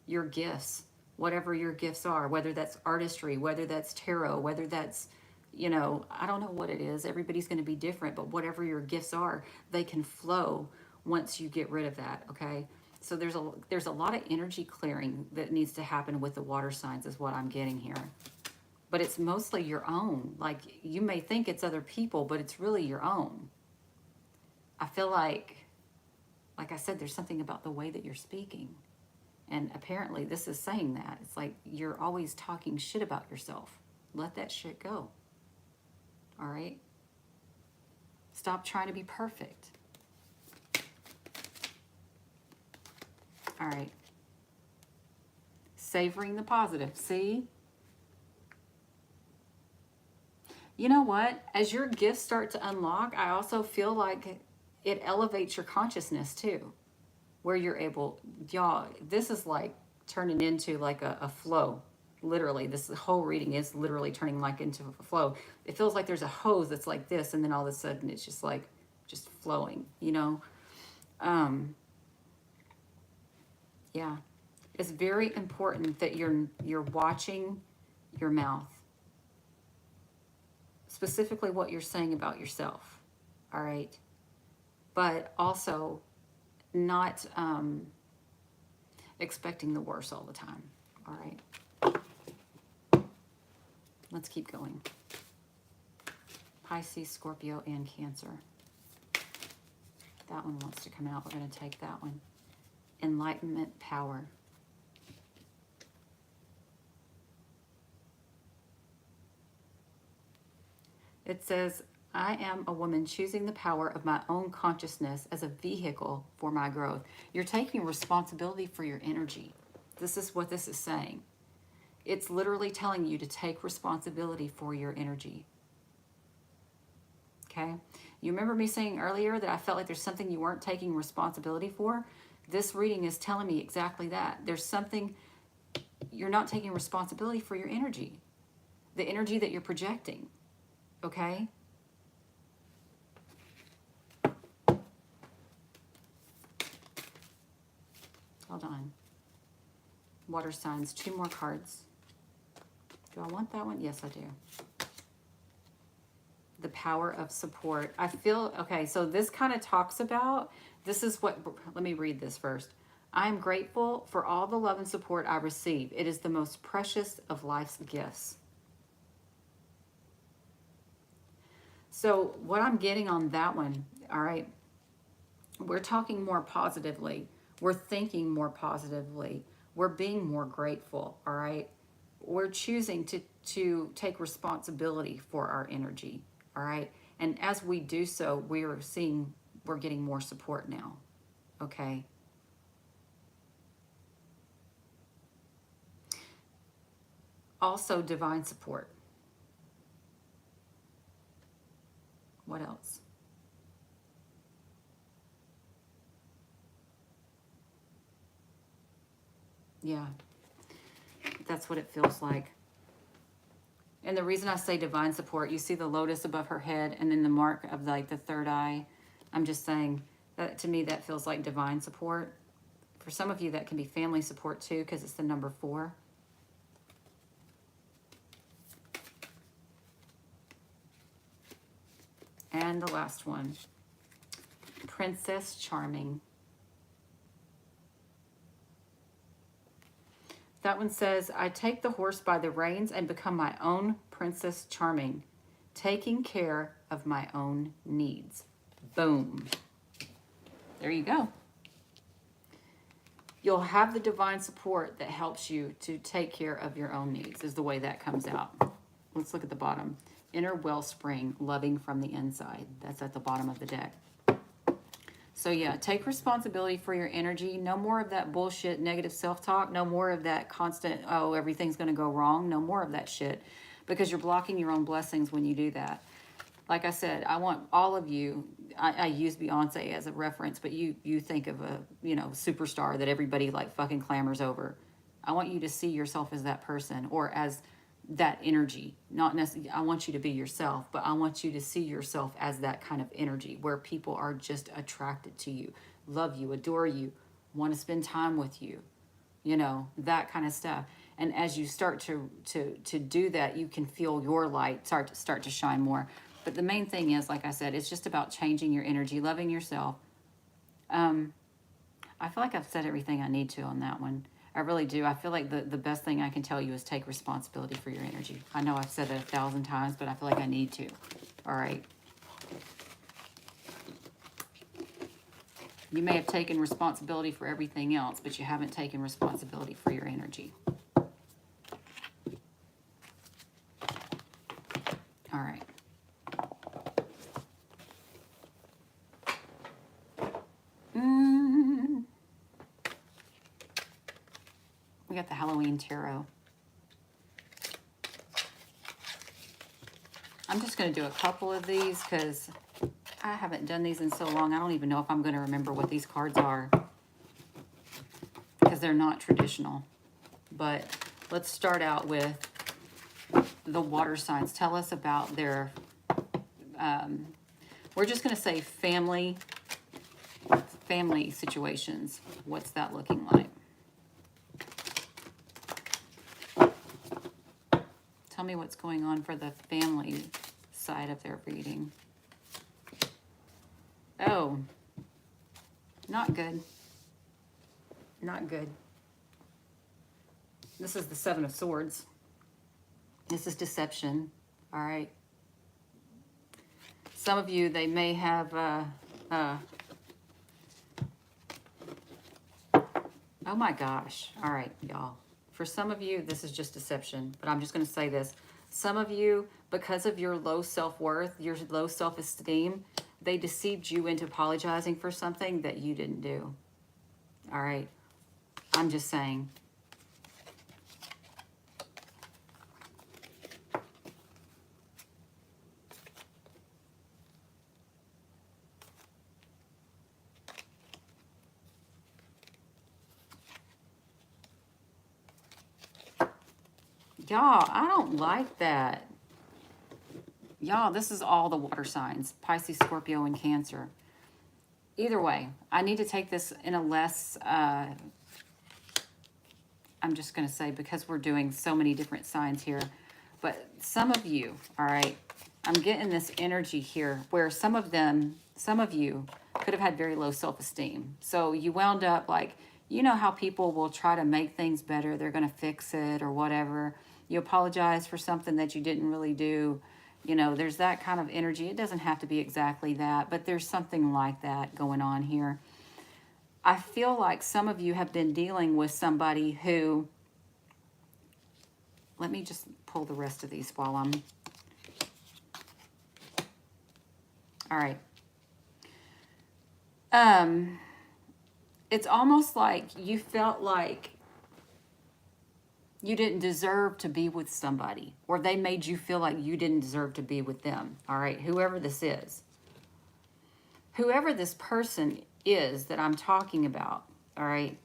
your gifts, whatever your gifts are, whether that's artistry, whether that's tarot, whether that's, you know, I don't know what it is. Everybody's going to be different, but whatever your gifts are, they can flow once you get rid of that, okay? So there's a lot of energy clearing that needs to happen with the water signs is what I'm getting here. But it's mostly your own. Like, you may think it's other people, but it's really your own. I feel like I said, there's something about the way that you're speaking. And apparently this is saying that. It's like you're always talking shit about yourself. Let that shit go. All right? Stop trying to be perfect. All right. Savoring the positive. See? You know what? As your gifts start to unlock, I also feel like it elevates your consciousness too. Where you're able, y'all, this is like turning into like a flow. Literally, this whole reading is literally turning like into a flow. It feels like there's a hose that's like this, and then all of a sudden it's just like, just flowing, you know? Yeah. It's very important that you're watching your mouth. Specifically what you're saying about yourself, all right? But also not expecting the worst all the time, all right? Let's keep going. Pisces, Scorpio, and Cancer. That one wants to come out. We're going to take that one. Enlightenment, power. It says, I am a woman choosing the power of my own consciousness as a vehicle for my growth. You're taking responsibility for your energy. This is what this is saying. It's literally telling you to take responsibility for your energy. Okay? You remember me saying earlier that I felt like there's something you weren't taking responsibility for? This reading is telling me exactly that. There's something you're not taking responsibility for your energy. The energy that you're projecting. Okay? Hold on. Water signs, 2 more cards. Do I want that one? Yes, I do. The power of support. I feel, okay, so this kind of talks about, this is what, let me read this first. I am grateful for all the love and support I receive. It is the most precious of life's gifts. So what I'm getting on that one, all right, we're talking more positively. We're thinking more positively. We're being more grateful, all right? we're choosing to take responsibility for our energy, all right? And as we do so, we're getting more support now, okay? Also, divine support. What else? Yeah, that's what it feels like. And the reason I say divine support, you see the lotus above her head and then the mark of like the third eye. I'm just saying that to me, that feels like divine support. For some of you, that can be family support too, because it's the number 4. And the last one, Princess Charming. That one says, I take the horse by the reins and become my own Princess Charming, taking care of my own needs. Boom. There you go. You'll have the divine support that helps you to take care of your own needs, is the way that comes out. Let's look at the bottom. Inner wellspring, loving from the inside. That's at the bottom of the deck. So yeah, take responsibility for your energy. No more of that bullshit negative self-talk. No more of that constant, oh, everything's going to go wrong. No more of that shit, because you're blocking your own blessings when you do that. Like I said, I want all of you, I use Beyonce as a reference, but you think of a, superstar that everybody like fucking clamors over. I want you to see yourself as that person, or as that energy. Not necessarily, I want you to be yourself, but I want you to see yourself as that kind of energy where people are just attracted to you, love you, adore you, want to spend time with you, that kind of stuff. And as you start to do that, you can feel your light start to shine more. But the main thing is, like I said, it's just about changing your energy, loving yourself. I feel like I've said everything I need to on that one. I really do. I feel like the best thing I can tell you is take responsibility for your energy. I know I've said it 1,000 times, but I feel like I need to. All right. You may have taken responsibility for everything else, but you haven't taken responsibility for your energy. All right. We got the Halloween Tarot. I'm just going to do a couple of these because I haven't done these in so long. I don't even know if I'm going to remember what these cards are, because they're not traditional. But let's start out with the water signs. Tell us about their, we're just going to say family situations. What's that looking like? Tell me what's going on for the family side of their reading. Oh, not good. Not good. This is the 7 of Swords. This is deception. All right. Some of you, they may have, oh my gosh. All right, y'all. For some of you, this is just deception, but I'm just going to say this. Some of you, because of your low self-worth, your low self-esteem, they deceived you into apologizing for something that you didn't do. All right. I'm just saying. Y'all, I don't like that. Y'all, this is all the water signs. Pisces, Scorpio, and Cancer. Either way, I need to take this in a less, I'm just going to say, because we're doing so many different signs here. But some of you, all right, I'm getting this energy here where some of you could have had very low self-esteem. So you wound up like, you know how people will try to make things better. They're going to fix it or whatever. You apologize for something that you didn't really do. There's that kind of energy. It doesn't have to be exactly that, but there's something like that going on here. I feel like some of you have been dealing with somebody who let me just pull the rest of these while I'm... All right. It's almost like you felt like you didn't deserve to be with somebody, or they made you feel like you didn't deserve to be with them. All right, whoever this is. Whoever this person is that I'm talking about, all right?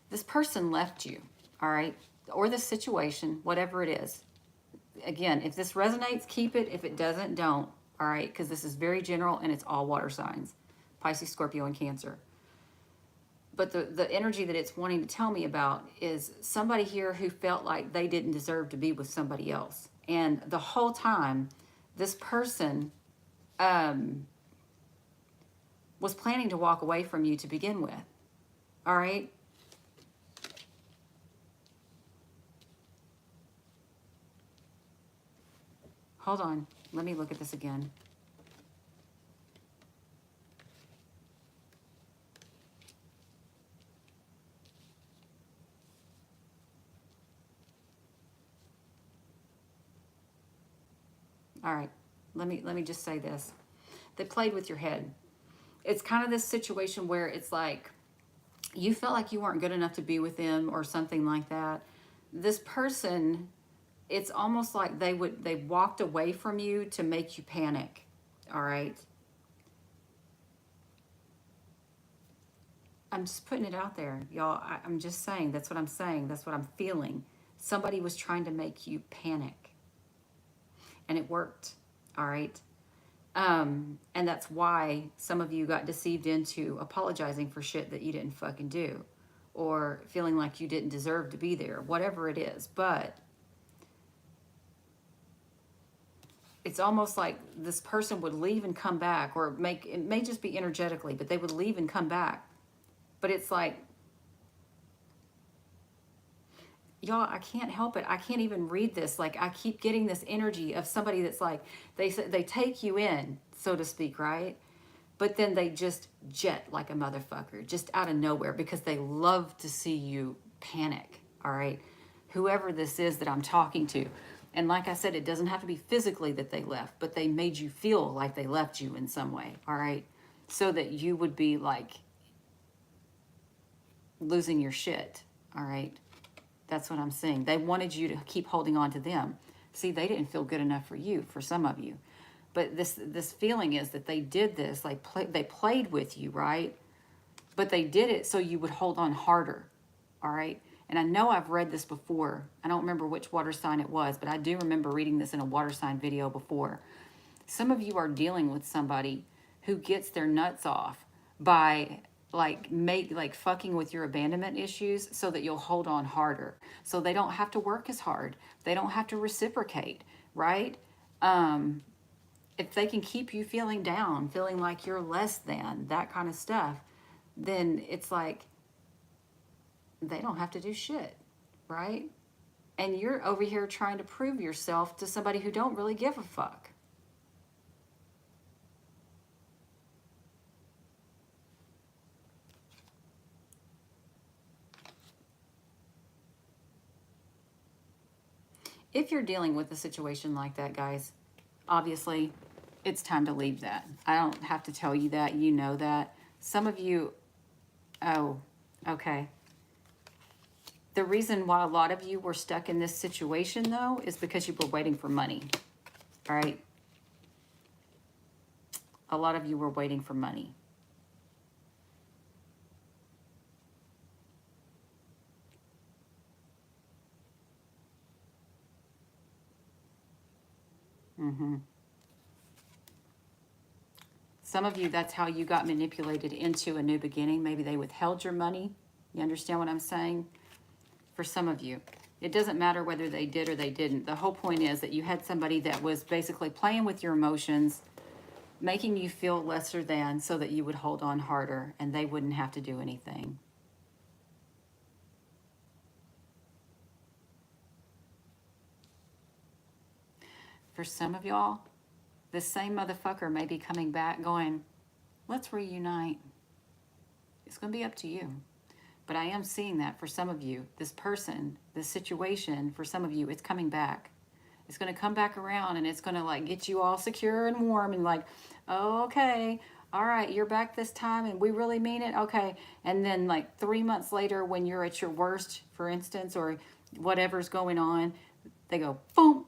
This person left you, all right? Or the situation, whatever it is. Again, if this resonates, keep it. If it doesn't, don't. All right? Because this is very general and it's all water signs. Pisces, Scorpio, and Cancer. But the energy that it's wanting to tell me about is somebody here who felt like they didn't deserve to be with somebody else. And the whole time, this person was planning to walk away from you to begin with. All right? Hold on. Let me look at this again. All right. Let me just say this. They played with your head. It's kind of this situation where it's like you felt like you weren't good enough to be with them or something like that. This person, it's almost like they walked away from you to make you panic. All right. I'm just putting it out there, y'all. I'm just saying, that's what I'm saying. That's what I'm feeling. Somebody was trying to make you panic. And it worked. All right. And that's why some of you got deceived into apologizing for shit that you didn't fucking do, or feeling like you didn't deserve to be there, whatever it is. But it's almost like this person would leave and come back, or it may just be energetically, but they would leave and come back. But it's like, y'all, I can't help it. I can't even read this. Like, I keep getting this energy of somebody that's like, they take you in, so to speak, right? But then they just jet like a motherfucker, just out of nowhere, because they love to see you panic, all right? Whoever this is that I'm talking to. And like I said, it doesn't have to be physically that they left, but they made you feel like they left you in some way, all right? So that you would be like losing your shit, all right? That's what I'm saying. They wanted you to keep holding on to them. See, they didn't feel good enough for you, for some of you. But this feeling is that they did this, like they played with you, right? But they did it so you would hold on harder, all right? And I know I've read this before. I don't remember which water sign it was, but I do remember reading this in a water sign video before. Some of you are dealing with somebody who gets their nuts off by like fucking with your abandonment issues so that you'll hold on harder. So they don't have to work as hard. They don't have to reciprocate, right? If they can keep you feeling down, feeling like you're less than, that kind of stuff, then it's like they don't have to do shit, right? And you're over here trying to prove yourself to somebody who don't really give a fuck. If you're dealing with a situation like that, guys, obviously it's time to leave that. I don't have to tell you that. You know that. Some of you, oh, okay. The reason why a lot of you were stuck in this situation, though, is because you were waiting for money, all right? A lot of you were waiting for money. Some of you, that's how you got manipulated into a new beginning. Maybe they withheld your money. You understand what I'm saying? For some of you, it doesn't matter whether they did or they didn't. The whole point is that you had somebody that was basically playing with your emotions, making you feel lesser than so that you would hold on harder and they wouldn't have to do anything. For some of y'all, this same motherfucker may be coming back going, let's reunite. It's going to be up to you. But I am seeing that for some of you, this person, this situation, for some of you, it's coming back. It's going to come back around, and it's going to like get you all secure and warm and like, oh, okay, all right, you're back this time and we really mean it. Okay. And then like 3 months later, when you're at your worst, for instance, or whatever's going on, they go, boom,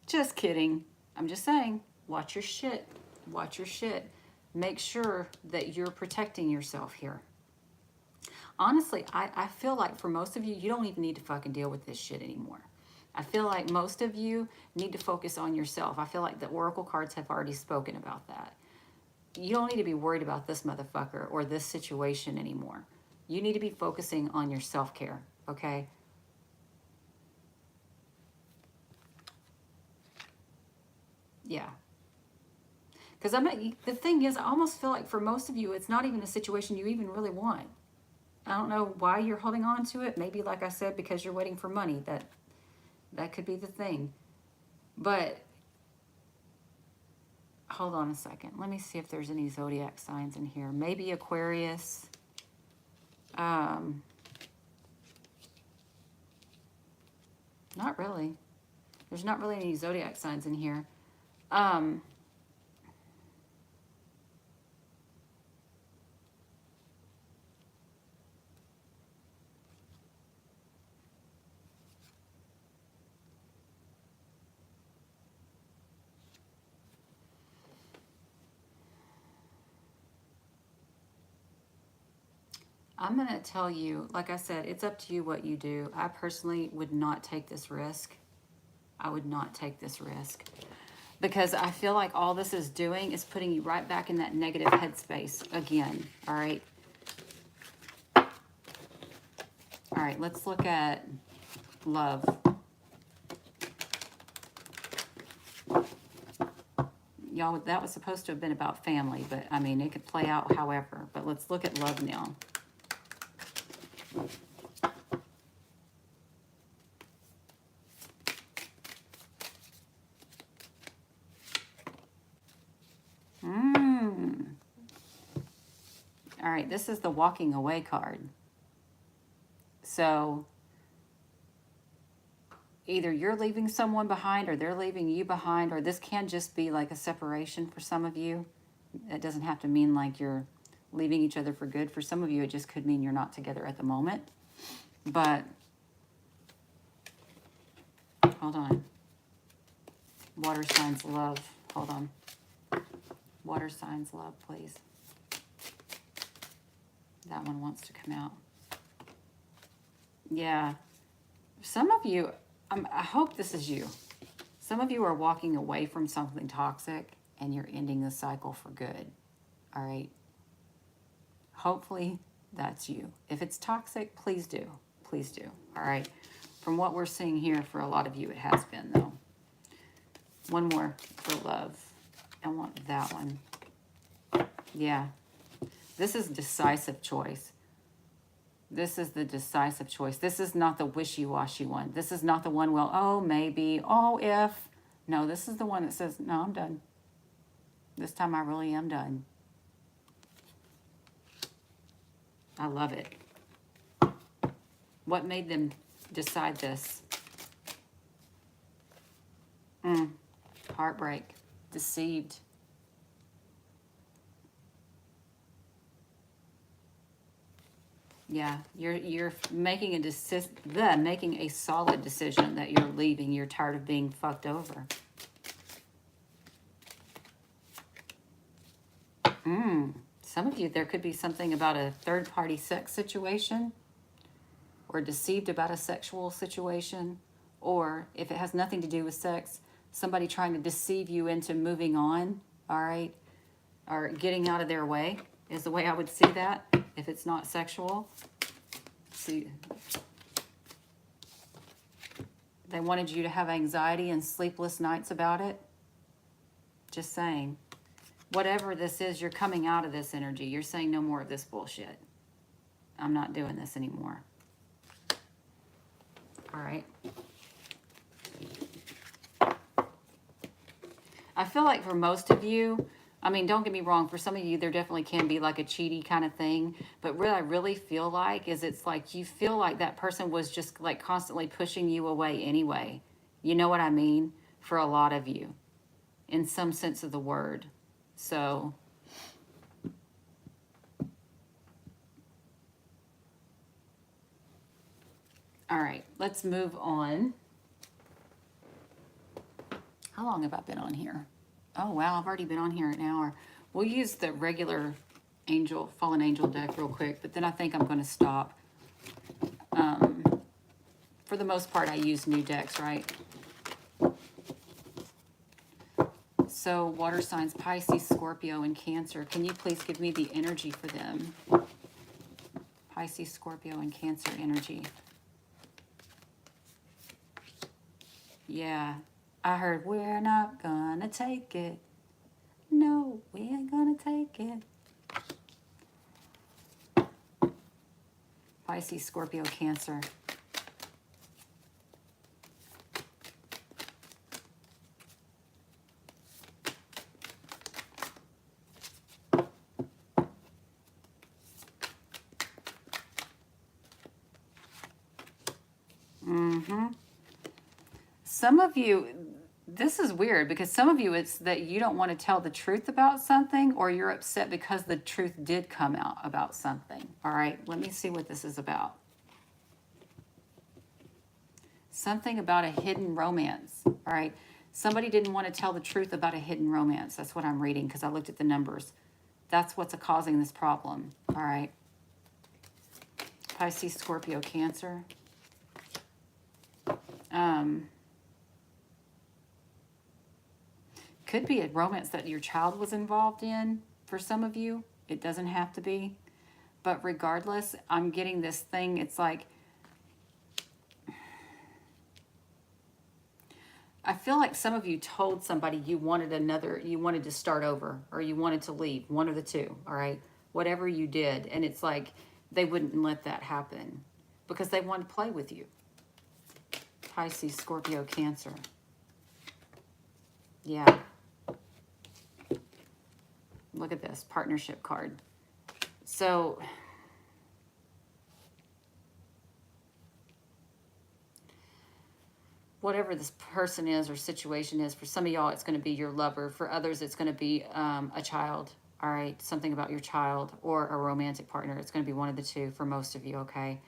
just kidding. I'm just saying, watch your shit. Watch your shit. Make sure that you're protecting yourself here. Honestly, I feel like for most of you, you don't even need to fucking deal with this shit anymore. I feel like most of you need to focus on yourself. I feel like the oracle cards have already spoken about that. You don't need to be worried about this motherfucker or this situation anymore. You need to be focusing on your self-care, okay? Yeah. Because the thing is, I almost feel like for most of you, it's not even a situation you even really want. I don't know why you're holding on to it. Maybe, like I said, because you're waiting for money. That could be the thing. But hold on a second. Let me see if there's any zodiac signs in here. Maybe Aquarius. Not really. There's not really any zodiac signs in here. I'm going to tell you, like I said, it's up to you what you do. I personally would not take this risk. I would not take this risk. Because I feel like all this is doing is putting you right back in that negative headspace again. All right. All right, let's look at love. Y'all, that was supposed to have been about family, but I mean, it could play out however. But let's look at love now. All right, this is the walking away card. So either you're leaving someone behind or they're leaving you behind, or this can just be like a separation for some of you. It doesn't have to mean like you're leaving each other for good. For some of you, it just could mean you're not together at the moment. But hold on. Water signs love. Hold on. Water signs love, please. That one wants to come out. Yeah. Some of you, I hope this is you. Some of you are walking away from something toxic and you're ending the cycle for good. All right. Hopefully that's you. If it's toxic, please do. Please do. All right. From what we're seeing here, for a lot of you, it has been, though. One more for love. I want that one. Yeah. This is decisive choice. This is the decisive choice. This is not the wishy-washy one. This is not the one, well, oh, maybe, oh, if. No, this is the one that says, no, I'm done. This time I really am done. I love it. What made them decide this? Heartbreak. Deceived. Yeah, you're making making a solid decision that you're leaving. You're tired of being fucked over. Some of you, there could be something about a third-party sex situation, or deceived about a sexual situation, or if it has nothing to do with sex, somebody trying to deceive you into moving on, all right, or getting out of their way is the way I would see that. If it's not sexual, see, they wanted you to have anxiety and sleepless nights about it. Just saying. Whatever this is, you're coming out of this energy. You're saying no more of this bullshit. I'm not doing this anymore. All right. I feel like for most of you, I mean, don't get me wrong. For some of you, there definitely can be like a cheaty kind of thing. But what I really feel like is it's like you feel like that person was just like constantly pushing you away anyway. You know what I mean? For a lot of you, in some sense of the word. So, all right, let's move on. How long have I been on here? Oh, wow, I've already been on here an hour. We'll use the regular fallen angel deck real quick, but then I think I'm going to stop. For the most part, I use new decks, right? So, water signs, Pisces, Scorpio, and Cancer. Can you please give me the energy for them? Pisces, Scorpio, and Cancer energy. Yeah, I heard we're not gonna take it. No, we ain't gonna take it. Pisces, Scorpio, Cancer. Some of you, this is weird because some of you it's that you don't want to tell the truth about something, or you're upset because the truth did come out about something. All right, let me see what this is about. Something about a hidden romance. All right, somebody didn't want to tell the truth about a hidden romance. That's what I'm reading because I looked at the numbers. That's what's causing this problem. All right. Pisces, Scorpio, Cancer. Could be a romance that your child was involved in for some of you. It doesn't have to be. But regardless, I'm getting this thing. It's like, I feel like some of you told somebody you wanted to start over, or you wanted to leave, one of the two, all right? Whatever you did. And it's like, they wouldn't let that happen because they want to play with you. Pisces, Scorpio, Cancer. Yeah. Look at this partnership card. So whatever this person is or situation is, for some of y'all, it's going to be your lover. For others, it's going to be a child. All right. Something about your child or a romantic partner. It's going to be one of the two for most of you. Okay.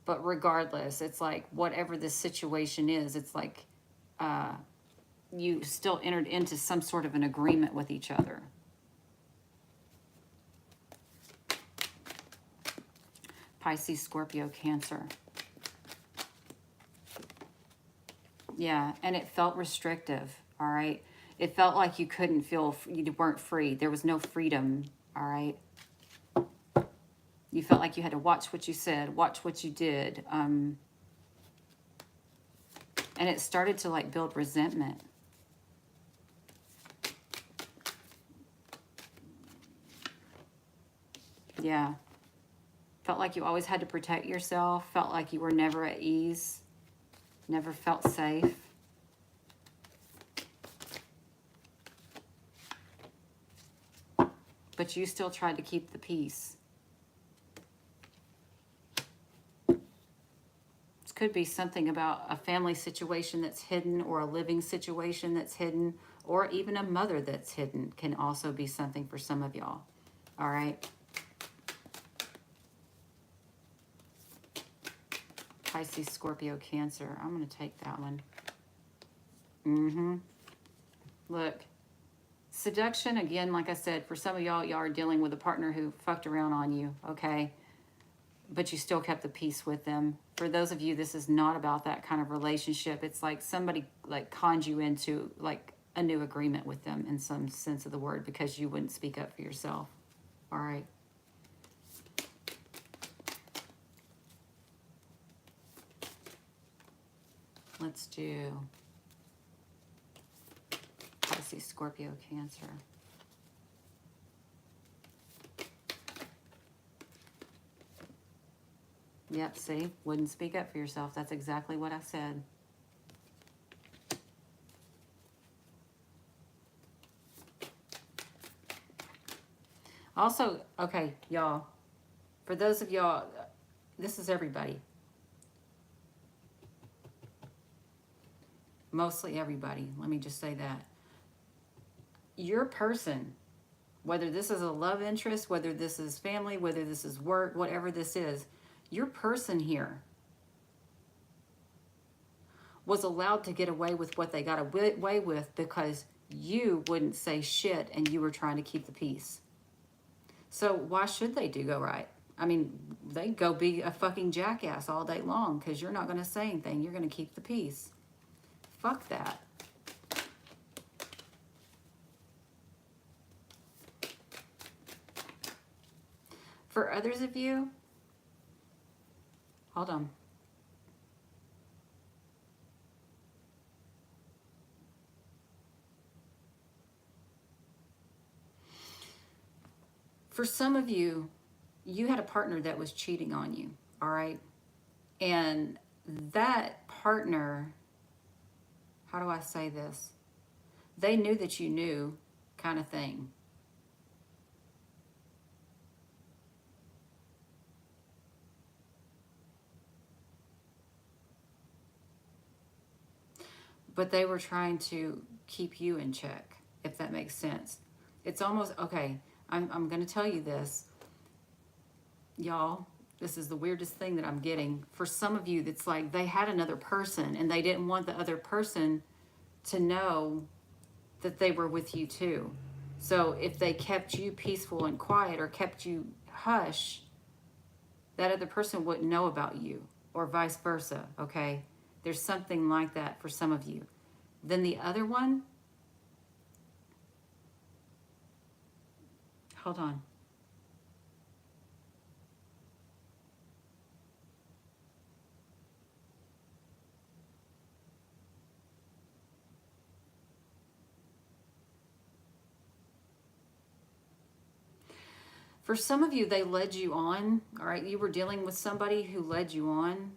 But regardless, it's like whatever this situation is, it's like you still entered into some sort of an agreement with each other. Pisces, Scorpio, Cancer. Yeah, and it felt restrictive, all right? It felt like you couldn't feel, you weren't free. There was no freedom, all right? You felt like you had to watch what you said, watch what you did. And it started to like build resentment. Yeah. Felt like you always had to protect yourself. Felt like you were never at ease. Never felt safe. But you still tried to keep the peace. This could be something about a family situation that's hidden, or a living situation that's hidden, or even a mother that's hidden can also be something for some of y'all. All right. Pisces, Scorpio, Cancer. I'm going to take that one. Look. Seduction, again, like I said, for some of y'all, y'all are dealing with a partner who fucked around on you, okay? But you still kept the peace with them. For those of you, this is not about that kind of relationship. It's like somebody like conned you into like a new agreement with them in some sense of the word because you wouldn't speak up for yourself. All right. Let's do Pisces, Scorpio, Cancer. Yep, see? Wouldn't speak up for yourself. That's exactly what I said. Also, okay, y'all, for those of y'all, this is everybody. Mostly everybody. Let me just say that. Your person, whether this is a love interest, whether this is family, whether this is work, whatever this is, your person here was allowed to get away with what they got away with because you wouldn't say shit and you were trying to keep the peace. So why should they do go right? I mean, they go be a fucking jackass all day long because you're not going to say anything. You're going to keep the peace. Fuck that. For others of you, hold on. For some of you, you had a partner that was cheating on you, all right? And that partner, how do I say this? They knew that you knew, kind of thing. But they were trying to keep you in check, if that makes sense. It's almost, okay, I'm going to tell you this. Y'all, this is the weirdest thing that I'm getting. For some of you, it's like they had another person and they didn't want the other person to know that they were with you too. So if they kept you peaceful and quiet or kept you hush, that other person wouldn't know about you, or vice versa, okay? There's something like that for some of you. Then the other one, hold on. For some of you, they led you on, all right? You were dealing with somebody who led you on,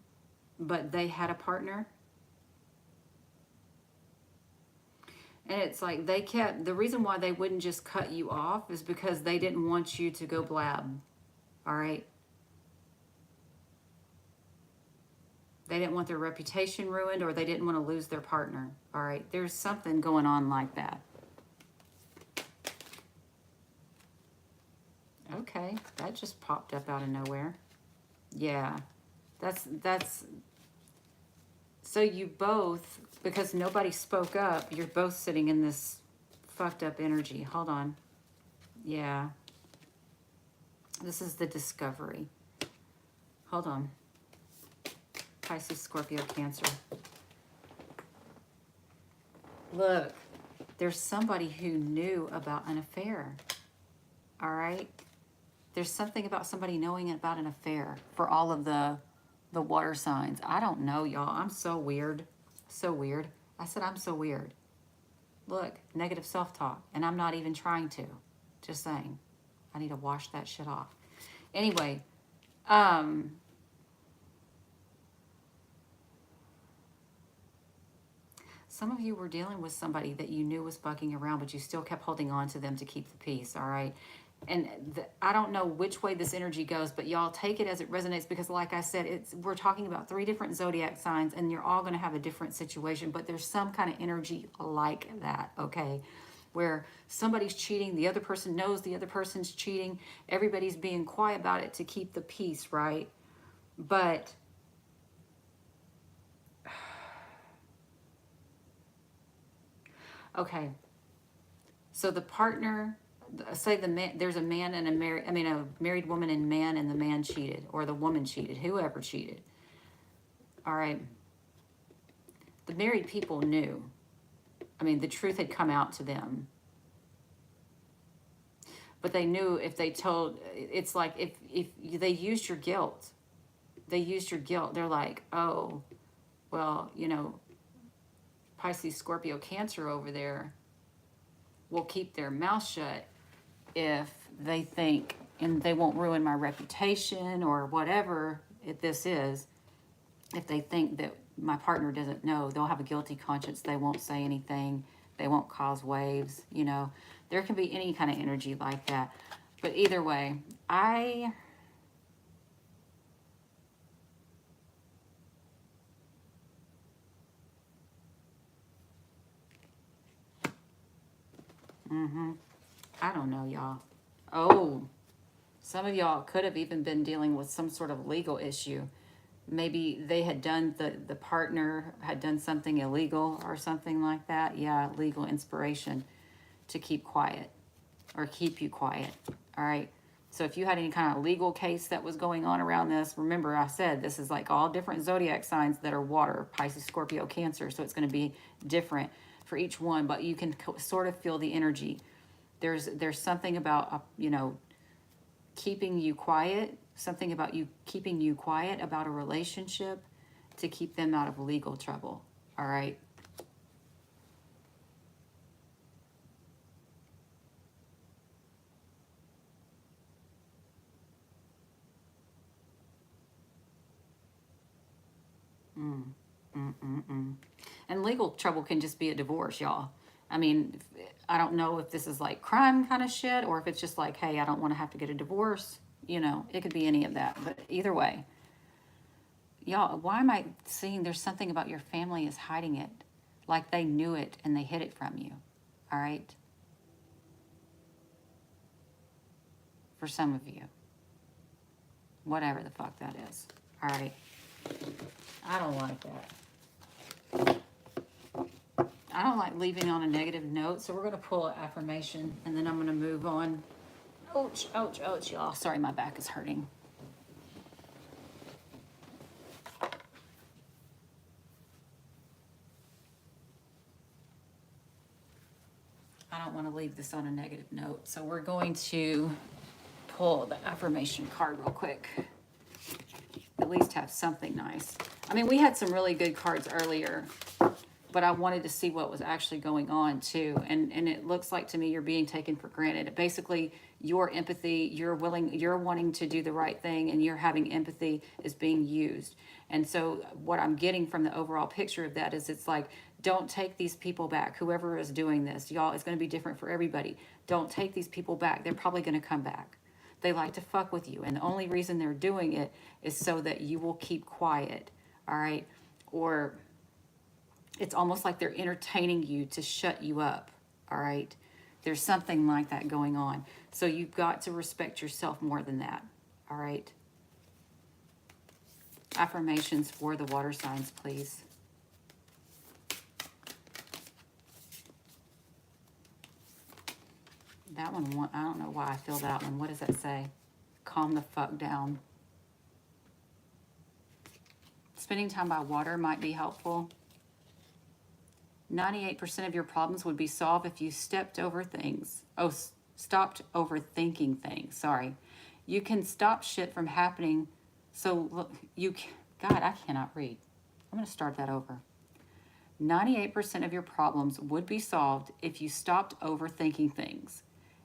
but they had a partner. And it's like they kept, the reason why they wouldn't just cut you off is because they didn't want you to go blab, all right? They didn't want their reputation ruined, or they didn't want to lose their partner, all right? There's something going on like that. Okay, that just popped up out of nowhere. Yeah, that's so you both, because nobody spoke up, you're both sitting in this fucked up energy. Hold on. Yeah. This is the discovery. Hold on. Pisces, Scorpio, Cancer. Look, there's somebody who knew about an affair. All right? There's something about somebody knowing about an affair for all of the water signs. I don't know, y'all. I'm so weird. So weird. I said I'm so weird. Look, negative self-talk. And I'm not even trying to. Just saying. I need to wash that shit off. Anyway, some of you were dealing with somebody that you knew was bugging around, but you still kept holding on to them to keep the peace, all right? And I don't know which way this energy goes, but y'all take it as it resonates, because like I said, we're talking about 3 different zodiac signs, and you're all going to have a different situation, but there's some kind of energy like that, okay? Where somebody's cheating, the other person knows the other person's cheating, everybody's being quiet about it to keep the peace, right? But okay, so the partner, say the man, there's a man and a married woman and man, and the man cheated, or the woman cheated, whoever cheated. All right. The married people knew. I mean, the truth had come out to them. But they knew if they told, it's like if they used your guilt. They used your guilt. They're like, oh, well, you know, Pisces, Scorpio, Cancer over there will keep their mouth shut if they think, and they won't ruin my reputation or whatever this is, if they think that my partner doesn't know, they'll have a guilty conscience. They won't say anything. They won't cause waves, you know. There can be any kind of energy like that. But either way, I don't know, y'all. Oh, some of y'all could have even been dealing with some sort of legal issue. Maybe they had done, the partner had done something illegal or something like that. Yeah, legal inspiration to keep quiet or keep you quiet. All right. So if you had any kind of legal case that was going on around this, remember I said this is like all different zodiac signs that are water, Pisces, Scorpio, Cancer. So it's going to be different for each one, but you can sort of feel the energy. There's something about, keeping you quiet, something about you keeping you quiet about a relationship to keep them out of legal trouble. All right. And legal trouble can just be a divorce, y'all. I mean, I don't know if this is like crime kind of shit or if it's just like, hey, I don't want to have to get a divorce. It could be any of that. But either way, y'all, why am I seeing there's something about your family is hiding it? Like they knew it and they hid it from you. All right? For some of you. Whatever the fuck that is. All right? I don't like that. I don't like leaving on a negative note, so we're going to pull an affirmation, and then I'm going to move on. Ouch, ouch, ouch, y'all. Sorry, my back is hurting. I don't want to leave this on a negative note, so we're going to pull the affirmation card real quick. At least have something nice. I mean, we had some really good cards earlier, but I wanted to see what was actually going on too. And it looks like to me you're being taken for granted. Basically, your empathy, you're wanting to do the right thing, and you're having empathy is being used. And so what I'm getting from the overall picture of that is it's like, don't take these people back. Whoever is doing this, y'all, it's going to be different for everybody. Don't take these people back. They're probably going to come back. They like to fuck with you. And the only reason they're doing it is so that you will keep quiet. All right. Or it's almost like they're entertaining you to shut you up. All right. There's something like that going on. So you've got to respect yourself more than that. All right. Affirmations for the water signs, please. That one, I don't know why I feel that one. What does that say? Calm the fuck down. Spending time by water might be helpful. 98% of your problems would be solved if you stepped over things. Oh, stopped overthinking things. Sorry. You can stop shit from happening. So look, God, I cannot read. I'm going to start that over. 98% of your problems would be solved if you stopped overthinking things.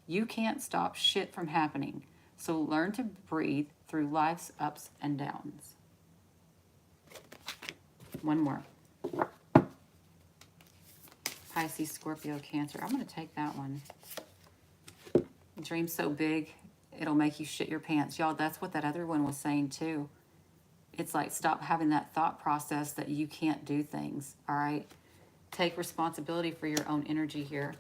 You can't stop shit from happening. So learn to breathe through life's ups and downs. One more. Pisces, Scorpio, Cancer. I'm going to take that one. Dream so big, it'll make you shit your pants. Y'all, that's what that other one was saying too. It's like, stop having that thought process that you can't do things. All right? Take responsibility for your own energy here.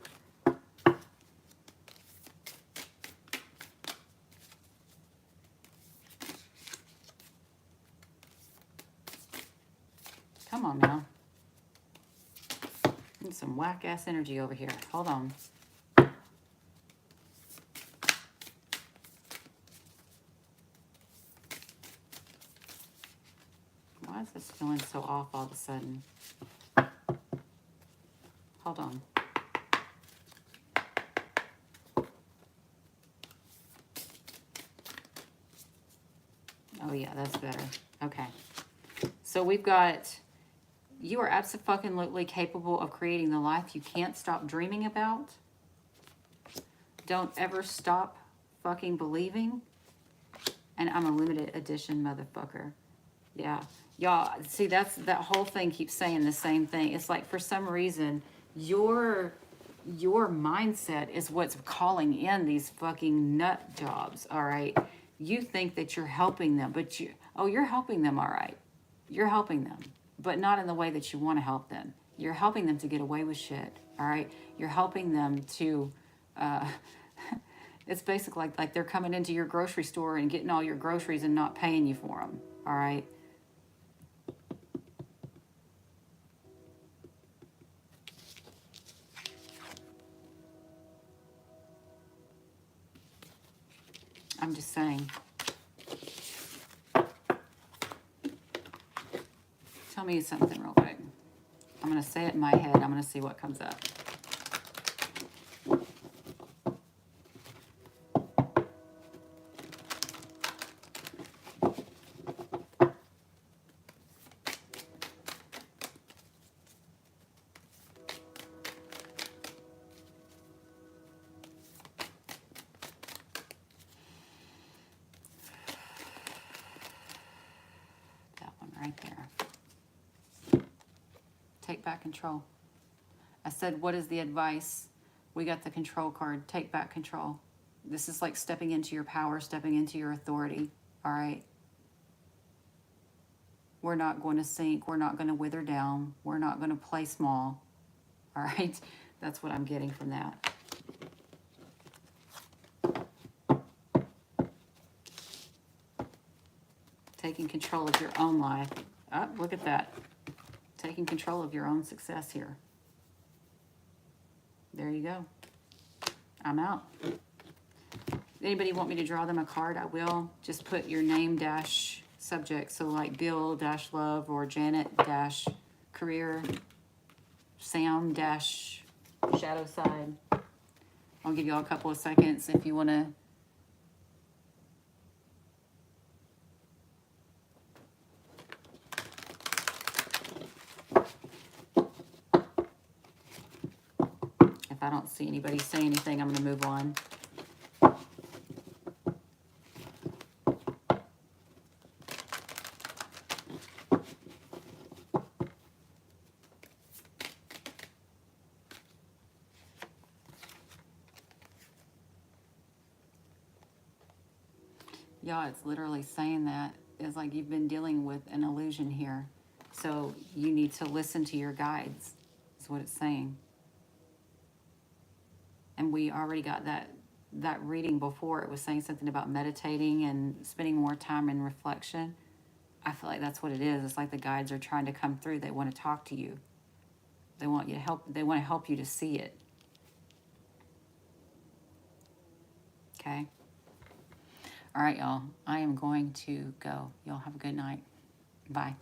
Come on now. Need some whack-ass energy over here. Hold on. Why is this feeling so off all of a sudden? Hold on. Oh yeah, that's better. Okay. So we've got, you are absolutely capable of creating the life you can't stop dreaming about. Don't ever stop fucking believing. And I'm a limited edition motherfucker. Yeah. Y'all, see, that whole thing keeps saying the same thing. It's like, for some reason, your your mindset is what's calling in these fucking nut jobs, all right? You think that you're helping them, but you're helping them, all right. You're helping them, but not in the way that you want to help them. You're helping them to get away with shit, all right? You're helping them to, it's basically like they're coming into your grocery store and getting all your groceries and not paying you for them, all right? I'm just saying. Tell me something real quick. I'm going to say it in my head. I'm going to see what comes up. That one right there. Take back control. I said, what is the advice? We got the control card. Take back control. This is like stepping into your power, stepping into your authority. All right? We're not going to sink. We're not going to wither down. We're not going to play small. All right? That's what I'm getting from that. Taking control of your own life. Oh, look at that. Taking control of your own success here. There you go. I'm out. Anybody want me to draw them a card? I will. Just put your name dash subject. So like Bill dash love or Janet dash career, Sam dash shadow side. I'll give you all a couple of seconds if you want to. If I don't see anybody say anything, I'm going to move on. Y'all, it's literally saying that. It's like you've been dealing with an illusion here. So you need to listen to your guides, is what it's saying. And we already got that reading before. It was saying something about meditating and spending more time in reflection. I feel like that's what it is. It's like the guides are trying to come through. They want to talk to you. They want you to help. They want to help you to see it. Okay. All right, y'all. I am going to go. Y'all have a good night. Bye.